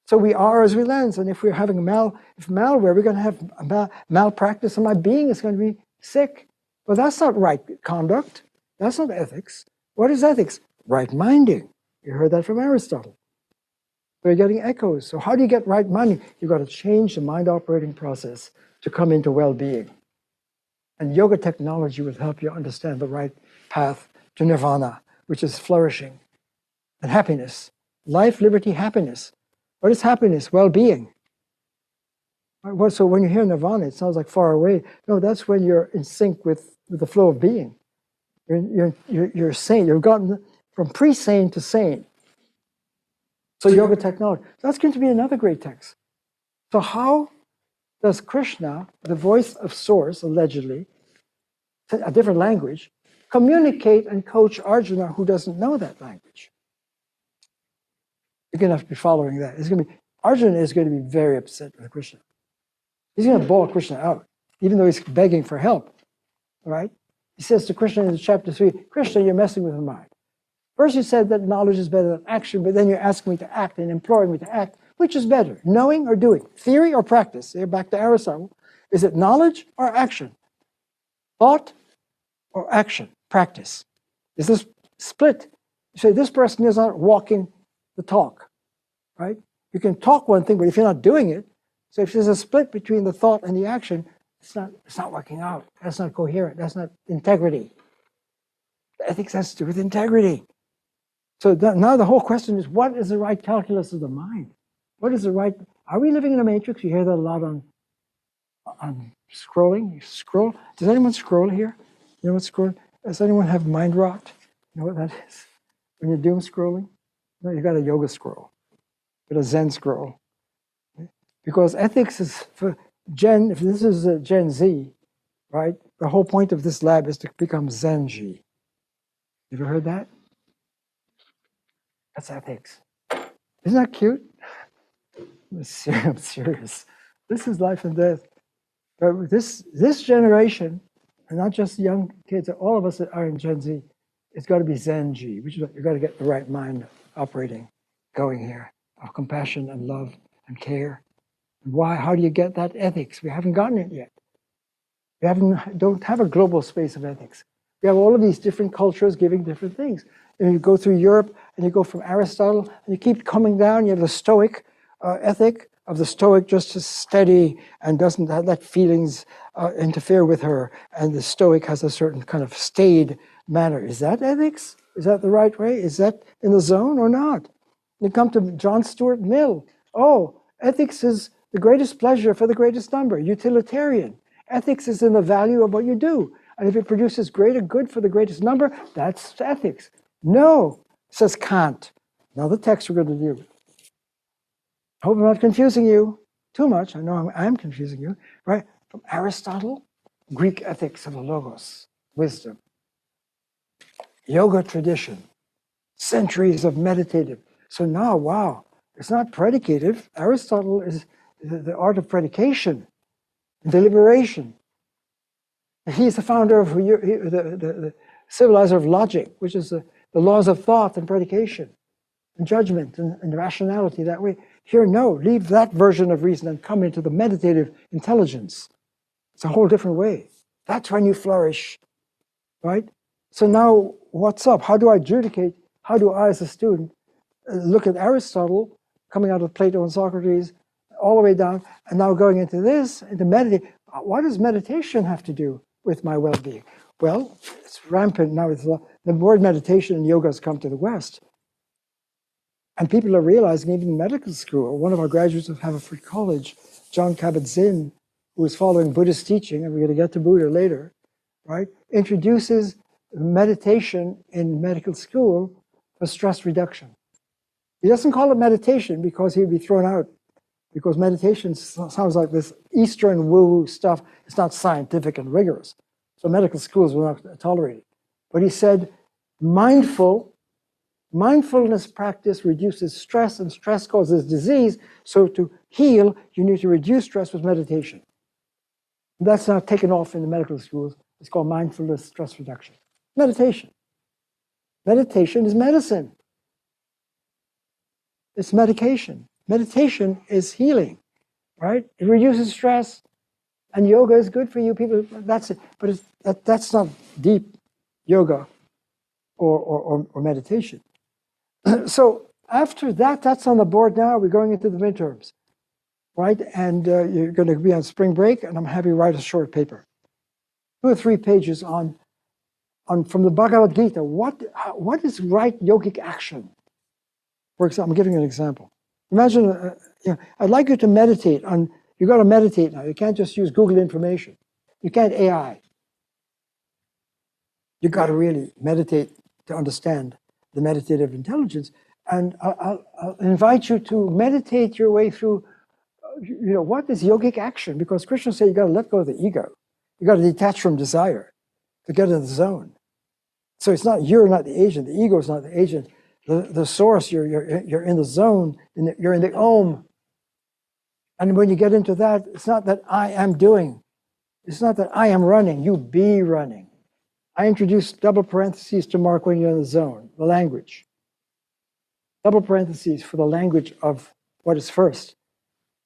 So we are as we lens, and if we're having malware, we're going to have malpractice, and my being is going to be sick. Well, that's not right conduct. That's not ethics. What is ethics? Right minding. You heard that from Aristotle. So you're getting echoes. So how do you get right minding? You've got to change the mind operating process to come into well-being. And yoga technology will help you understand the right path to nirvana, which is flourishing and happiness. Life, liberty, happiness. What is happiness? Well-being. So when you hear nirvana, it sounds like far away. No, that's when you're in sync with the flow of being. You're sane. You've gotten from pre-sane to sane. So yoga technology. That's going to be another great text. So how does Krishna, the voice of source, allegedly, a different language, communicate and coach Arjuna who doesn't know that language? You're going to have to be following that. Arjuna is going to be very upset with Krishna. He's going to bawl Krishna out, even though he's begging for help. Right? He says to Krishna in chapter 3, Krishna, you're messing with my mind. First you said that knowledge is better than action, but then you're asking me to act and imploring me to act. Which is better, knowing or doing? Theory or practice? They're back to Aristotle. Is it knowledge or action? Thought or action? Practice. Is this split? You say this person is not walking the talk, right? You can talk one thing, but if you're not doing it, so if there's a split between the thought and the action, it's not working out. That's not coherent. That's not integrity. Ethics has to do with integrity. So now the whole question is, what is the right calculus of the mind? What is the right? Are we living in a matrix? You hear that a lot on scrolling. You scroll. Does anyone scroll here? You know what scrolling? Does anyone have mind rot? You know what that is? When you're doom scrolling? No, you got a yoga scroll. You got a Zen scroll. Because ethics is for Gen. If this is a Gen Z, right? The whole point of this lab is to become Zenji. You ever heard that? That's ethics. Isn't that cute? I'm serious. This is life and death. But this generation, and not just young kids, all of us that are in Gen Z, it's got to be Zenji, which is you've got to get the right mind operating, going here, of compassion and love and care. And why? How do you get that ethics? We haven't gotten it yet. We don't have a global space of ethics. We have all of these different cultures giving different things. And you go through Europe, and you go from Aristotle, and you keep coming down. You have the Stoic ethic, of the Stoic just as steady and doesn't let feelings interfere with her, and the Stoic has a certain kind of staid manner. Is that ethics? Is that the right way? Is that in the zone or not? You come to John Stuart Mill. Oh, ethics is the greatest pleasure for the greatest number, utilitarian. Ethics is in the value of what you do. And if it produces greater good for the greatest number, that's ethics. No, says Kant. Another text we're going to deal with. Hope I'm not confusing you too much. I know I'm confusing you, right? From Aristotle, Greek ethics of the Logos, wisdom. Yoga tradition, centuries of meditative. So now, wow, it's not predicative. Aristotle is the art of predication, deliberation. He's the founder of the civilizer of logic, which is the laws of thought and predication, and judgment and rationality that way. Here, no, leave that version of reason and come into the meditative intelligence. It's a whole different way. That's when you flourish, right? So now, what's up? How do I adjudicate? How do I, as a student, look at Aristotle, coming out of Plato and Socrates, all the way down, and now going into this, into meditation? What does meditation have to do with my well-being? Well, it's rampant now. The word meditation and yoga has come to the West. And people are realizing, even in medical school, one of our graduates of Haverford College, John Kabat-Zinn, who is following Buddhist teaching, and we're going to get to Buddha later, right, introduces meditation in medical school for stress reduction. He doesn't call it meditation because he'd be thrown out, because meditation sounds like this Eastern woo stuff. It's not scientific and rigorous. So medical schools will not tolerate it. But he said, mindfulness practice reduces stress, and stress causes disease. So to heal, you need to reduce stress with meditation. That's now taken off in the medical schools. It's called mindfulness stress reduction. Meditation. Meditation is medicine. It's medication. Meditation is healing, right? It reduces stress, and yoga is good for you. People, that's it. But that's not deep yoga or meditation. So after that, that's on the board now. We're going into the midterms, right? And you're going to be on spring break, and I'm happy to write a short paper, 2 or 3 pages on from the Bhagavad Gita. What is right yogic action? For example, I'm giving you an example. Imagine, I'd like you to meditate on. You got to meditate now. You can't just use Google information. You can't AI. You got to really meditate to understand the meditative intelligence. And I'll invite you to meditate your way through, what is yogic action? Because Krishna said you got to let go of the ego. You got to detach from desire to get in the zone. So it's not, you're not the agent. The ego is not the agent. The source, you're in the zone, you're in the Om. And when you get into that, it's not that I am doing. It's not that I am running. You be running. I introduced double parentheses to mark when you're in the zone, the language. Double parentheses for the language of what is first.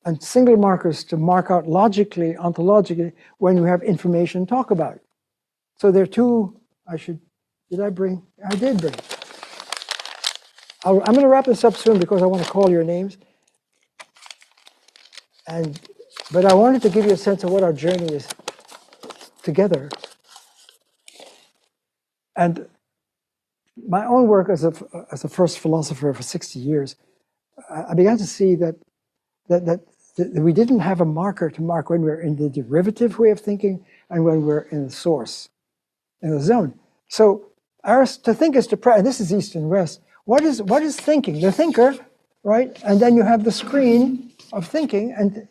And single markers to mark out logically, ontologically, when you have information to talk about. So there are two, I did bring? I'm going to wrap this up soon because I want to call your names. But I wanted to give you a sense of what our journey is together. And my own work as a first philosopher for 60 years, I began to see that we didn't have a marker to mark when we're in the derivative way of thinking and when we're in the source, in the zone. So to think is to practice. This is East and West. What is thinking? The thinker, right? And then you have the screen of thinking, and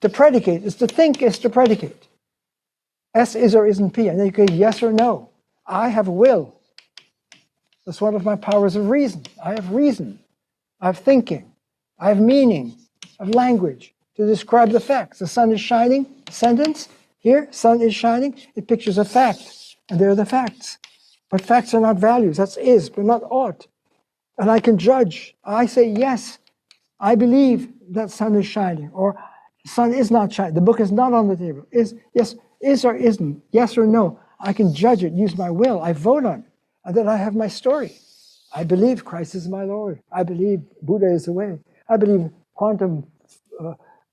the predicate is to think is to predicate. S is or isn't P, and then you can yes or no. I have a will. That's one of my powers of reason. I have reason. I have thinking. I have meaning. I have language to describe the facts. The sun is shining. Sentence here. Sun is shining. It pictures a fact, and there are the facts. But facts are not values. That's is, but not ought. And I can judge. I say yes. I believe that sun is shining, or sun is not shining. The book is not on the table. Is or isn't, yes or no. I can judge it, use my will. I vote on it, and then I have my story. I believe Christ is my Lord. I believe Buddha is the way. I believe quantum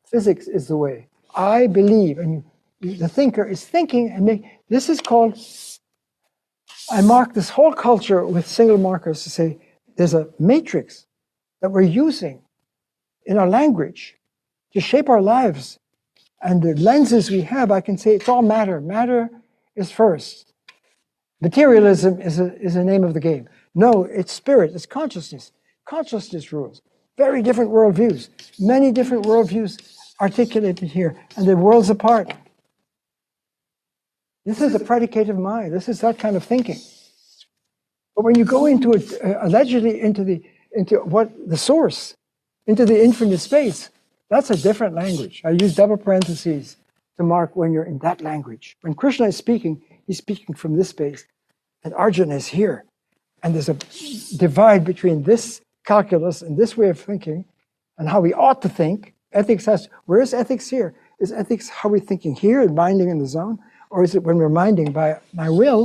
physics is the way. I believe, and the thinker is thinking, and this is called. I mark this whole culture with single markers to say there's a matrix that we're using in our language to shape our lives. And the lenses we have, I can say it's all matter. Matter is first. Materialism is a name of the game. No, it's spirit, it's consciousness. Consciousness rules. Very different worldviews. Many different worldviews articulated here, and the worlds apart. This is a predicative mind. This is that kind of thinking. But when you go into it, allegedly into what the source, into the infinite space, that's a different language. I use double parentheses to mark when you're in that language. When Krishna is speaking, he's speaking from this space, and Arjuna is here. And there's a divide between this calculus and this way of thinking and how we ought to think. Ethics where is ethics here? Is ethics how we're thinking here and minding in the zone? Or is it when we're minding by my will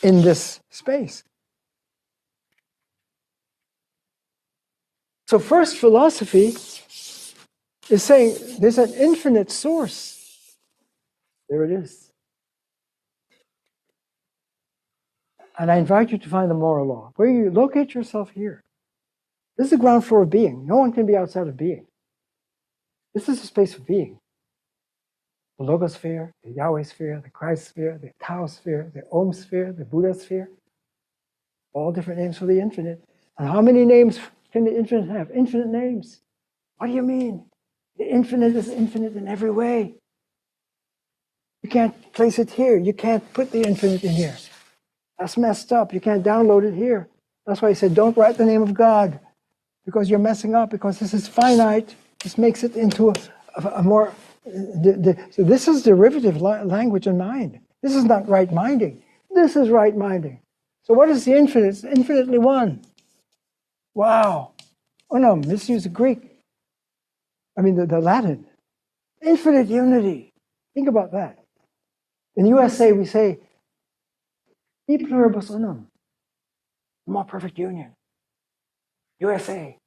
in this space? So first philosophy is saying there's an infinite source. There it is. And I invite you to find the moral law, where you locate yourself here. This is the ground floor of being. No one can be outside of being. This is a space of being. The Logosphere, the Yahweh sphere, the Christ sphere, the Tao sphere, the Om sphere, the Buddha sphere. All different names for the infinite. And how many names can the infinite have? Infinite names. What do you mean? The infinite is infinite in every way. You can't place it here. You can't put the infinite in here. That's messed up. You can't download it here. That's why he said, don't write the name of God, because you're messing up, because this is finite. This makes it into a more... So this is derivative language and mind. This is not right minding. This is right minding. So what is the infinite? It's infinitely one. Wow. Oh no, misuse the Greek. I mean the Latin. Infinite unity. Think about that. In USA we say, e pluribus unum. More perfect union. USA.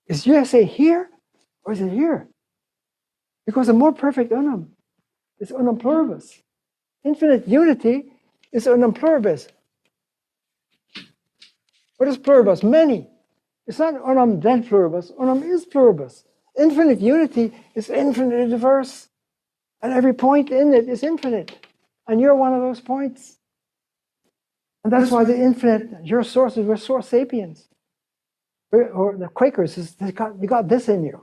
Is USA here or is it here? Because the more perfect unum is unum pluribus. Infinite unity is unum pluribus. What is pluribus? Many. It's not unum then pluribus. Unum is pluribus. Infinite unity is infinitely diverse. And every point in it is infinite. And you're one of those points. And that's why the infinite, your sources, we're source sapiens. Or the Quakers, you got this in you.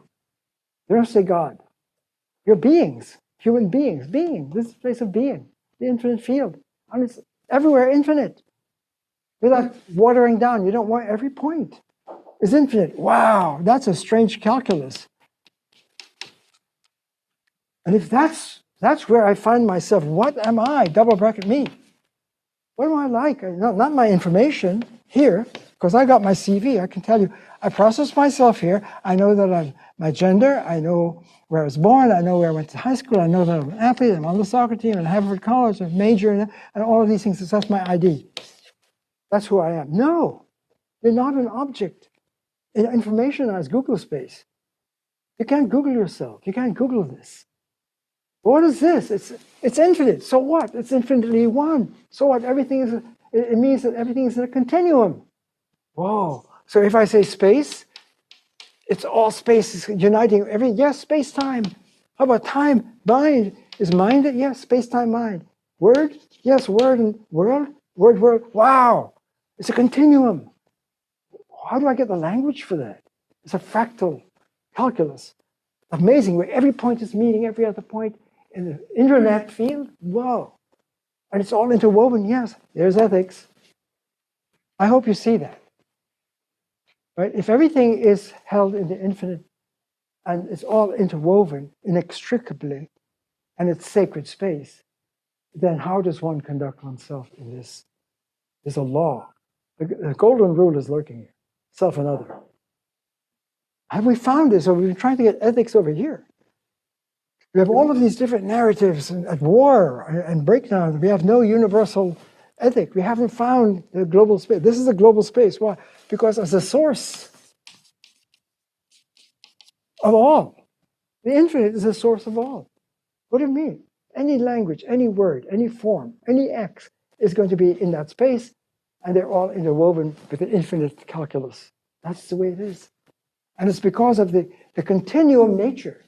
They don't say God. You're beings, human beings, being. This is the place of being, the infinite field. And it's everywhere infinite. Without watering down, you don't want every point is infinite. Wow, that's a strange calculus. And if that's where I find myself, what am I? Double bracket me. What am I like? Not my information here, because I got my CV. I can tell you, I process myself here. I know that I'm my gender. I know where I was born. I know where I went to high school. I know that I'm an athlete. I'm on the soccer team at Harvard College. I'm major in it, and all of these things. That's my ID. That's who I am. No, you're not an object in informationized Google space. You can't Google yourself. You can't Google this. What is this? It's infinite. So what? It's infinitely one. So what? Everything is. It means that everything is in a continuum. Whoa. So if I say space, it's all space is uniting. Yes, space time. How about time? Mind is mind. Yes, space time mind. Word. Yes, word and world. Word world. Wow. It's a continuum. How do I get the language for that? It's a fractal calculus. Amazing, where every point is meeting every other point in the internet field. Whoa. And it's all interwoven. Yes, there's ethics. I hope you see that. Right? If everything is held in the infinite and it's all interwoven inextricably and it's sacred space, then how does one conduct oneself in this? There's a law. The golden rule is lurking here. Self and other. Have we found this, or we've been trying to get ethics over here? We have all of these different narratives at war and breakdowns. We have no universal ethic. We haven't found the global space. This is a global space. Why? Because as a source of all. The infinite is the source of all. What do you mean? Any language, any word, any form, any X is going to be in that space, and they're all interwoven with the infinite calculus. That's the way it is. And it's because of the continuum nature.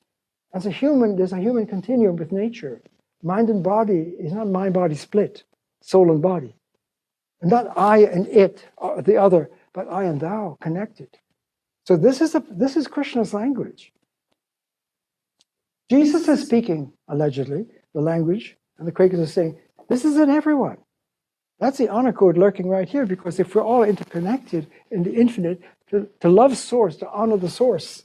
As a human, there's a human continuum with nature. Mind and body is not mind-body split, soul and body. And not I and it, or the other, but I and thou connected. So this is Krishna's language. Jesus is speaking, allegedly, the language, and the Quakers are saying, this is in everyone. That's the honor code lurking right here, because if we're all interconnected in the infinite, to love source, to honor the source,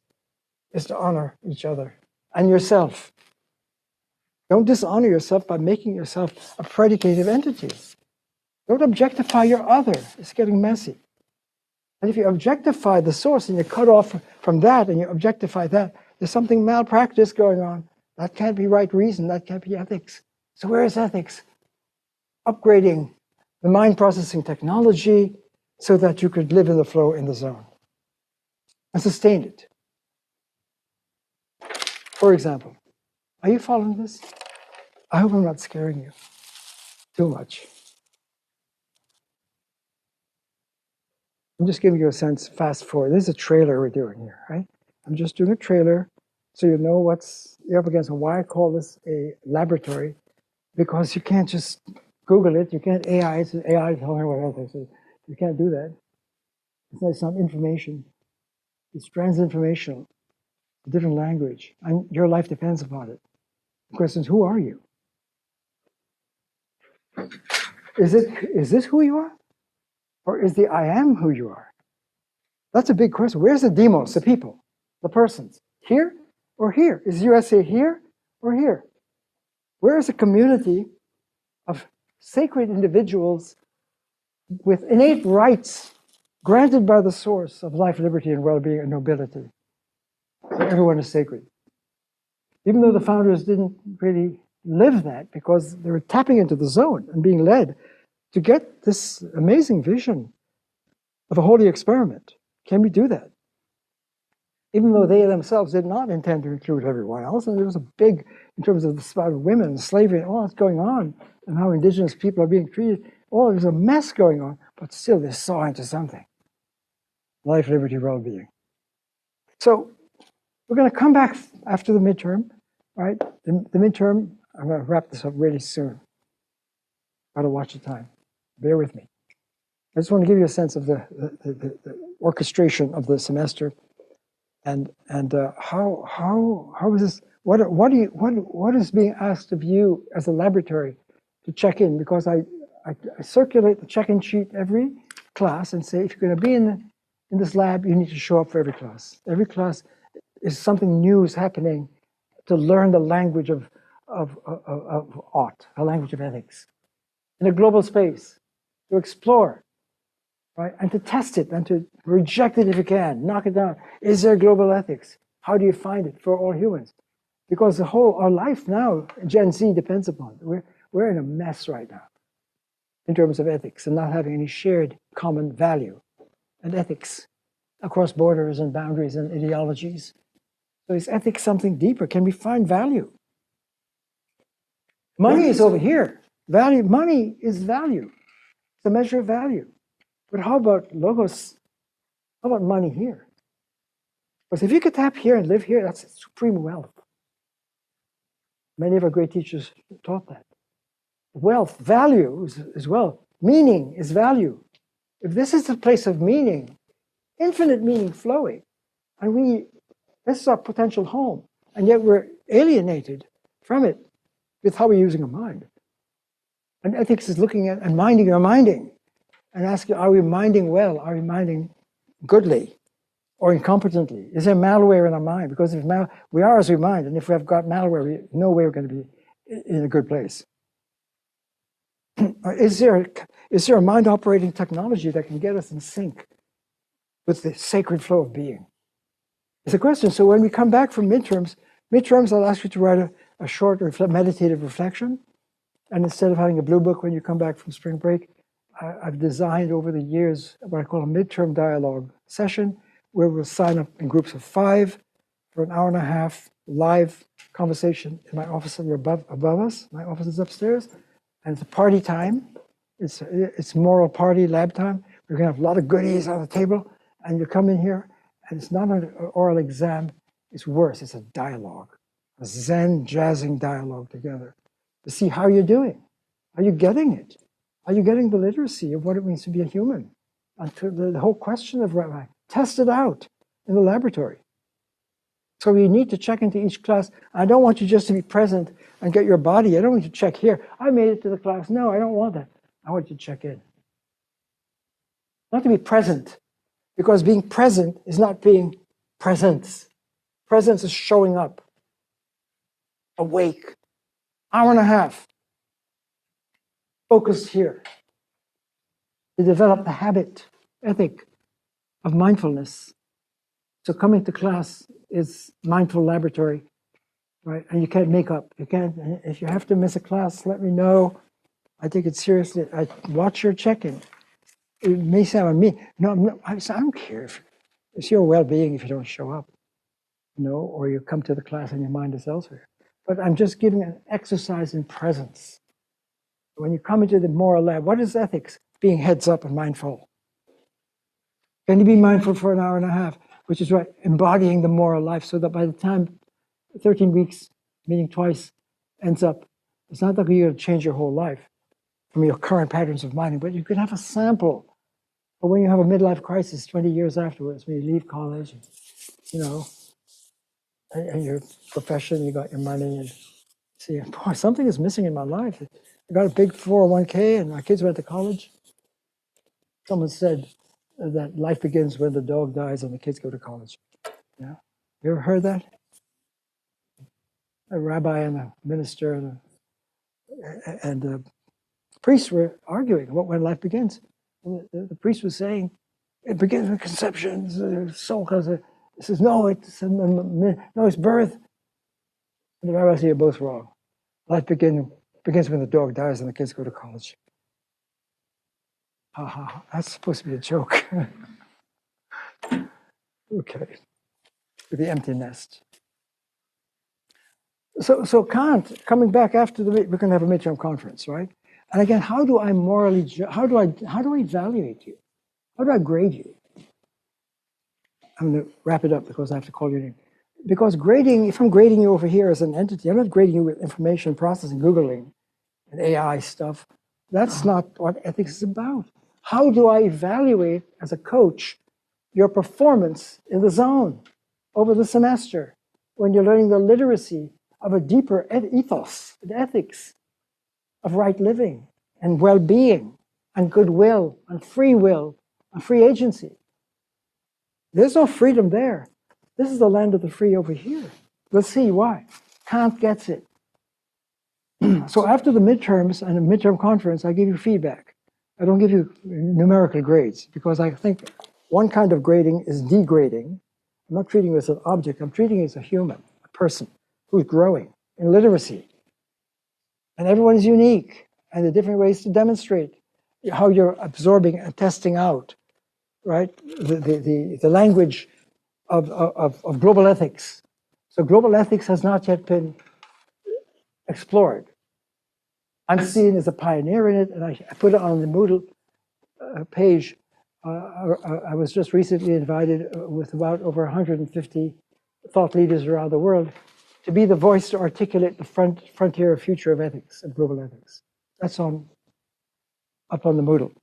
is to honor each other and yourself. Don't dishonor yourself by making yourself a predicative entity. Don't objectify your other. It's getting messy. And if you objectify the source and you cut off from that and you objectify that, there's something malpractice going on. That can't be right reason. That can't be ethics. So where is ethics? Upgrading the mind processing technology so that you could live in the flow in the zone and sustain it. For example, are you following this? I hope I'm not scaring you too much. I'm just giving you a sense, fast forward. This is a trailer we're doing here, right? I'm just doing a trailer so you know what's you're up against and why I call this a laboratory, because you can't just Google it. You can't AI. It's AI telling me what ethics is. You can't do that. It's not information. It's transinformational, a different language, and your life depends upon it. The question is, who are you? Is this who you are? Or is the I am who you are? That's a big question. Where's the demos, the people, the persons? Here or here? Is USA here or here? Where is a community of sacred individuals with innate rights granted by the source of life, liberty, and well-being and nobility? Everyone is sacred. Even though the founders didn't really live that, because they were tapping into the zone and being led to get this amazing vision of a holy experiment. Can we do that? Even though they themselves did not intend to include everyone else, and there was a big, in terms of the spot of women and slavery and all that's going on, and how indigenous people are being treated, there's a mess going on, but still they saw into something. Life, liberty, well-being. So we're going to come back after the midterm, right? The midterm, I'm going to wrap this up really soon. Got to watch the time. Bear with me. I just want to give you a sense of the orchestration of the semester, and how is this? What is being asked of you as a laboratory to check in? Because I circulate the check-in sheet every class and say, if you're going to be in this lab, you need to show up for every class. Every class is something new is happening to learn the language of art, a language of ethics, in a global space, to explore, right, and to test it and to reject it if you can, knock it down. Is there global ethics? How do you find it for all humans? Because our life now, Gen Z depends upon it. We're in a mess right now in terms of ethics and not having any shared common value and ethics across borders and boundaries and ideologies. So is ethics something deeper? Can we find value? Money is over here. Value, money is value. It's a measure of value. But how about logos? How about money here? Because if you could tap here and live here, that's supreme wealth. Many of our great teachers taught that. Wealth, value is wealth. Meaning is value. If this is the place of meaning, infinite meaning flowing, and this is our potential home, and yet we're alienated from it with how we're using our mind. And ethics is looking at and minding our minding and asking, are we minding well? Are we minding goodly or incompetently? Is there malware in our mind? Because if we are as we mind, and if we have got malware, no way we're going to be in a good place. Is there a mind operating technology that can get us in sync with the sacred flow of being? It's a question. So when we come back from midterms, I'll ask you to write a short meditative reflection. And instead of having a blue book when you come back from spring break, I've designed over the years what I call a midterm dialogue session, where we'll sign up in groups of 5 for an hour and a half live conversation in my office above us. My office is upstairs, and it's a party time. It's moral party lab time. We're going to have a lot of goodies on the table, and you come in here, and it's not an oral exam. It's worse. It's a dialogue, a Zen jazzing dialogue together to see how you're doing. Are you getting it? Are you getting the literacy of what it means to be a human? And the whole question of rabbi, test it out in the laboratory. So we need to check into each class. I don't want you just to be present and get your body. I don't want you to check here. I made it to the class. No, I don't want that. I want you to check in. Not to be present, because being present is not being presence. Presence is showing up, awake, hour and a half, focused here. To develop the habit, ethic of mindfulness. So coming to class is mindful laboratory, right? And you can't make up. You can't. If you have to miss a class, let me know. I take it seriously. I watch your check-in. It may sound mean. No, I don't care. It's your well-being if you don't show up, or you come to the class and your mind is elsewhere. But I'm just giving an exercise in presence. When you come into the moral lab, what is ethics? Being heads up and mindful. Can you be mindful for an hour and a half? Which is right, embodying the moral life, so that by the time 13 weeks, meeting twice, ends up, it's not that you're going to change your whole life from your current patterns of mind, but you could have a sample. But when you have a midlife crisis 20 years afterwards, when you leave college, and your profession, you got your money, and see, boy, something is missing in my life. I got a big 401k, and my kids went to college. Someone said that life begins when the dog dies and the kids go to college. Yeah, you ever heard that? A rabbi and a minister and a priest were arguing about when life begins. The priest was saying, it begins with conception. The soul has a. He says, no, it's birth. And the rabbi said, you're both wrong. Life begins when the dog dies and the kids go to college. That's supposed to be a joke. Okay, with the empty nest. So Kant, coming back after we're going to have a midterm conference, right? And again, how do I evaluate you? How do I grade you? I'm going to wrap it up because I have to call your name. Because grading, if I'm grading you over here as an entity, I'm not grading you with information processing, Googling, and AI stuff. That's not what ethics is about. How do I evaluate, as a coach, your performance in the zone over the semester when you're learning the literacy of a deeper ethos and ethics of right living and well-being and goodwill and free will and free agency? There's no freedom there. This is the land of the free over here. Let's see why. Kant gets it. So after the midterms and the midterm conference, I give you feedback. I don't give you numerical grades because I think one kind of grading is degrading. I'm not treating you as an object. I'm treating you as a human, a person who's growing in literacy. And everyone is unique, and the different ways to demonstrate how you're absorbing and testing out, right? The language of global ethics. So global ethics has not yet been explored. I'm seen as a pioneer in it, and I put it on the Moodle page. I was just recently invited with about over 150 thought leaders around the world to be the voice to articulate the frontier future of ethics and global ethics. That's up on the Moodle,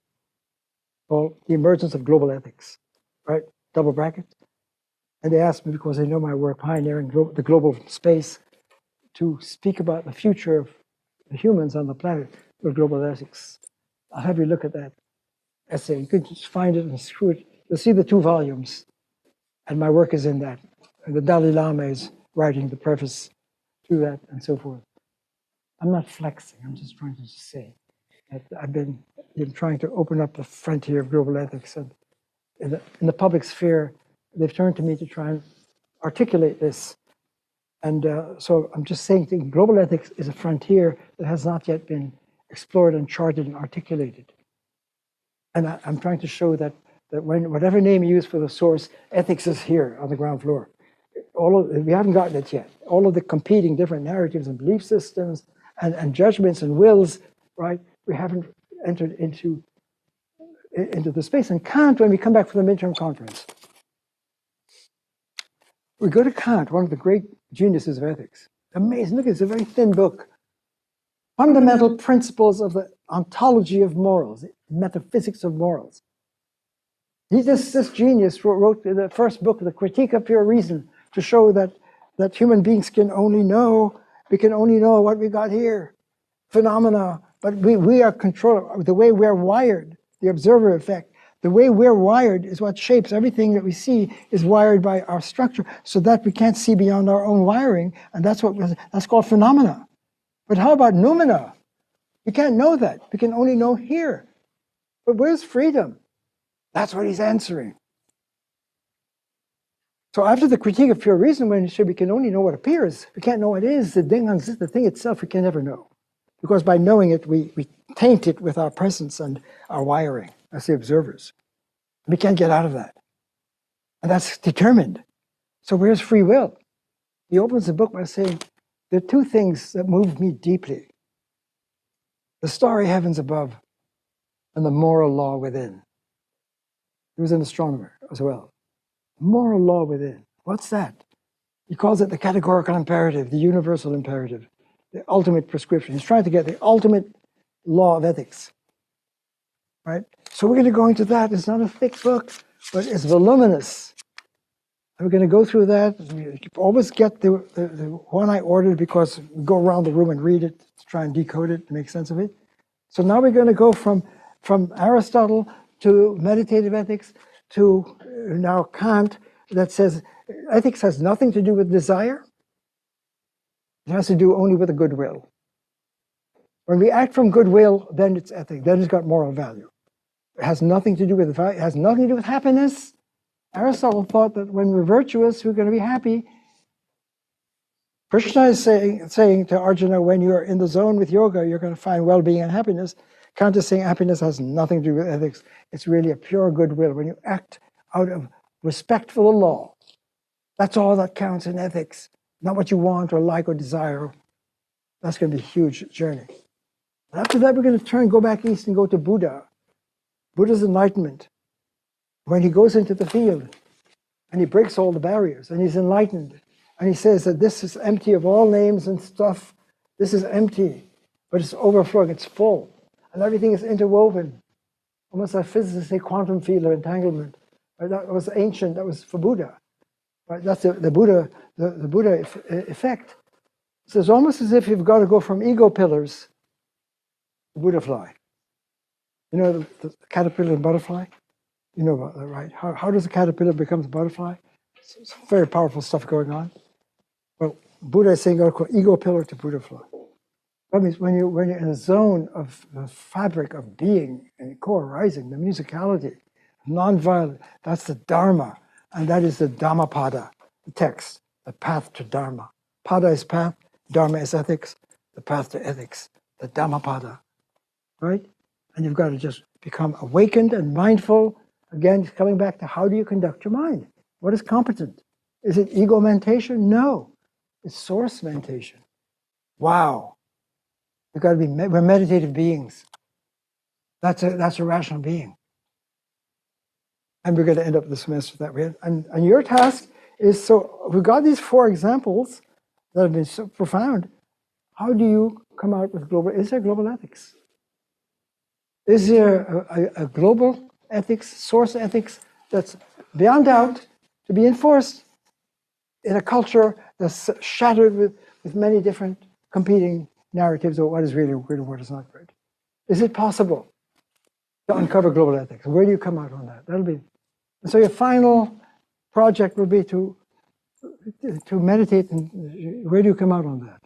called The Emergence of Global Ethics, right? Double bracket. And they asked me, because they know my work pioneering the global space, to speak about the future of the humans on the planet with global ethics. I'll have you look at that essay. You could just find it and screw it. You'll see the 2 volumes, and my work is in that. And the Dalai Lama is writing the preface to that, and so forth. I'm not flexing. I'm just trying to say that I've been trying to open up the frontier of global ethics, and in the public sphere, they've turned to me to try and articulate this. And so I'm just saying that global ethics is a frontier that has not yet been explored and charted and articulated. And I'm trying to show that whatever name you use for the source, ethics is here on the ground floor. we haven't gotten it yet. All of the competing different narratives and belief systems and judgments and wills, right? We haven't entered into the space. And Kant, when we come back from the midterm conference, we go to Kant, one of the great geniuses of ethics. Amazing. Look, it's a very thin book. Fundamental Principles of the Ontology of Morals, Metaphysics of Morals. This genius wrote the first book, The Critique of Pure Reason, to show that human beings can only know what we got here, phenomena, but we are controlled. The way we're wired, the observer effect, the way we're wired is what shapes everything that we see is wired by our structure, so that we can't see beyond our own wiring, and that's called phenomena. But how about noumena? We can't know that. We can only know here. But where's freedom? That's what he's answering. So after the Critique of Pure Reason, when he said we can only know what appears, we can't know what is, the thing itself we can never know. Because by knowing it, we taint it with our presence and our wiring as the observers. We can't get out of that. And that's determined. So where's free will? He opens the book by saying, there are two things that moved me deeply. The starry heavens above and the moral law within. He was an astronomer as well. Moral law within. What's that? He calls it the categorical imperative, the universal imperative, the ultimate prescription. He's trying to get the ultimate law of ethics. Right? So we're going to go into that. It's not a thick book, but it's voluminous. And we're going to go through that. You always get the one I ordered because we go around the room and read it to try and decode it to make sense of it. So now we're going to go from Aristotle to meditative ethics to now Kant, that says ethics has nothing to do with desire. It has to do only with a goodwill. When we act from goodwill, then it's ethics. Then it's got moral value. It has nothing to do with it has nothing to do with happiness. Aristotle thought that when we're virtuous, we're going to be happy. Krishna is saying to Arjuna, when you're in the zone with yoga, you're going to find well-being and happiness. Kant is saying happiness has nothing to do with ethics. It's really a pure goodwill. When you act out of respect for the law, that's all that counts in ethics. Not what you want or like or desire. That's going to be a huge journey. After that, we're going to go back east and go to Buddha. Buddha's enlightenment. When he goes into the field and he breaks all the barriers and he's enlightened and he says that this is empty of all names and stuff. This is empty, but it's overflowing, it's full. And everything is interwoven. Almost like physicists say quantum field or entanglement. Right? That was ancient, that was for Buddha. Right? That's the Buddha effect. So it's almost as if you've got to go from ego pillars to Buddha fly. You know the caterpillar and butterfly? You know about that, right? How does a caterpillar become a butterfly? It's very powerful stuff going on. Well, Buddha is saying go from ego pillar to Buddha fly. That means when you're in a zone of the fabric of being and core rising, the musicality, non-violent, that's the Dharma. And that is the Dhammapada, the text, the path to Dharma. Pada is path, Dharma is ethics, the path to ethics, the Dhammapada, right? And you've got to just become awakened and mindful. Again, coming back to how do you conduct your mind? What is competent? Is it ego mentation? No, it's source mentation. Wow. We've got to be, we're meditative beings. That's a rational being. And we're going to end up the semester that way. And your task is, so we've got these 4 examples that have been so profound. How do you come out with is there global ethics? Is there a global ethics, source ethics, that's beyond doubt to be enforced in a culture that's shattered with many different competing narratives of what is really good and what is not good? Is it possible to uncover global ethics? Where do you come out on that? That'll be. And so your final project will be to meditate, and where do you come out on that?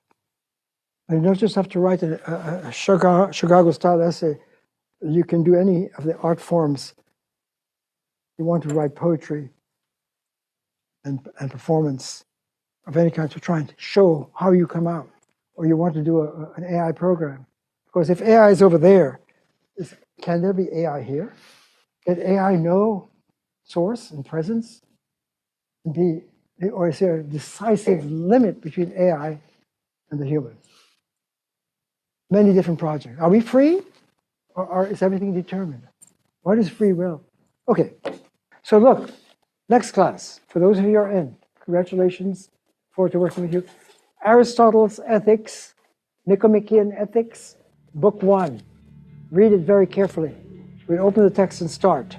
And you don't just have to write a Chicago-style essay. You can do any of the art forms. You want to write poetry and performance of any kind to try and show how you come out. Or you want to do an AI program. Because if AI is over there, can there be AI here? Can AI know source and presence and be or is there a decisive limit between AI and the human? Many different projects. Are we free, or is everything determined? What is free will? Okay, so look, next class, for those of you who are in, congratulations, forward to working with you. Aristotle's Ethics, Nicomachean Ethics, Book 1. Read it very carefully. We open the text and start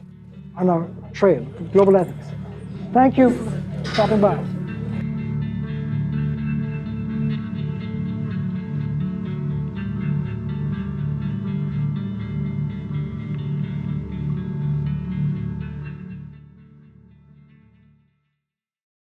on our trail of global ethics. Thank you for stopping by.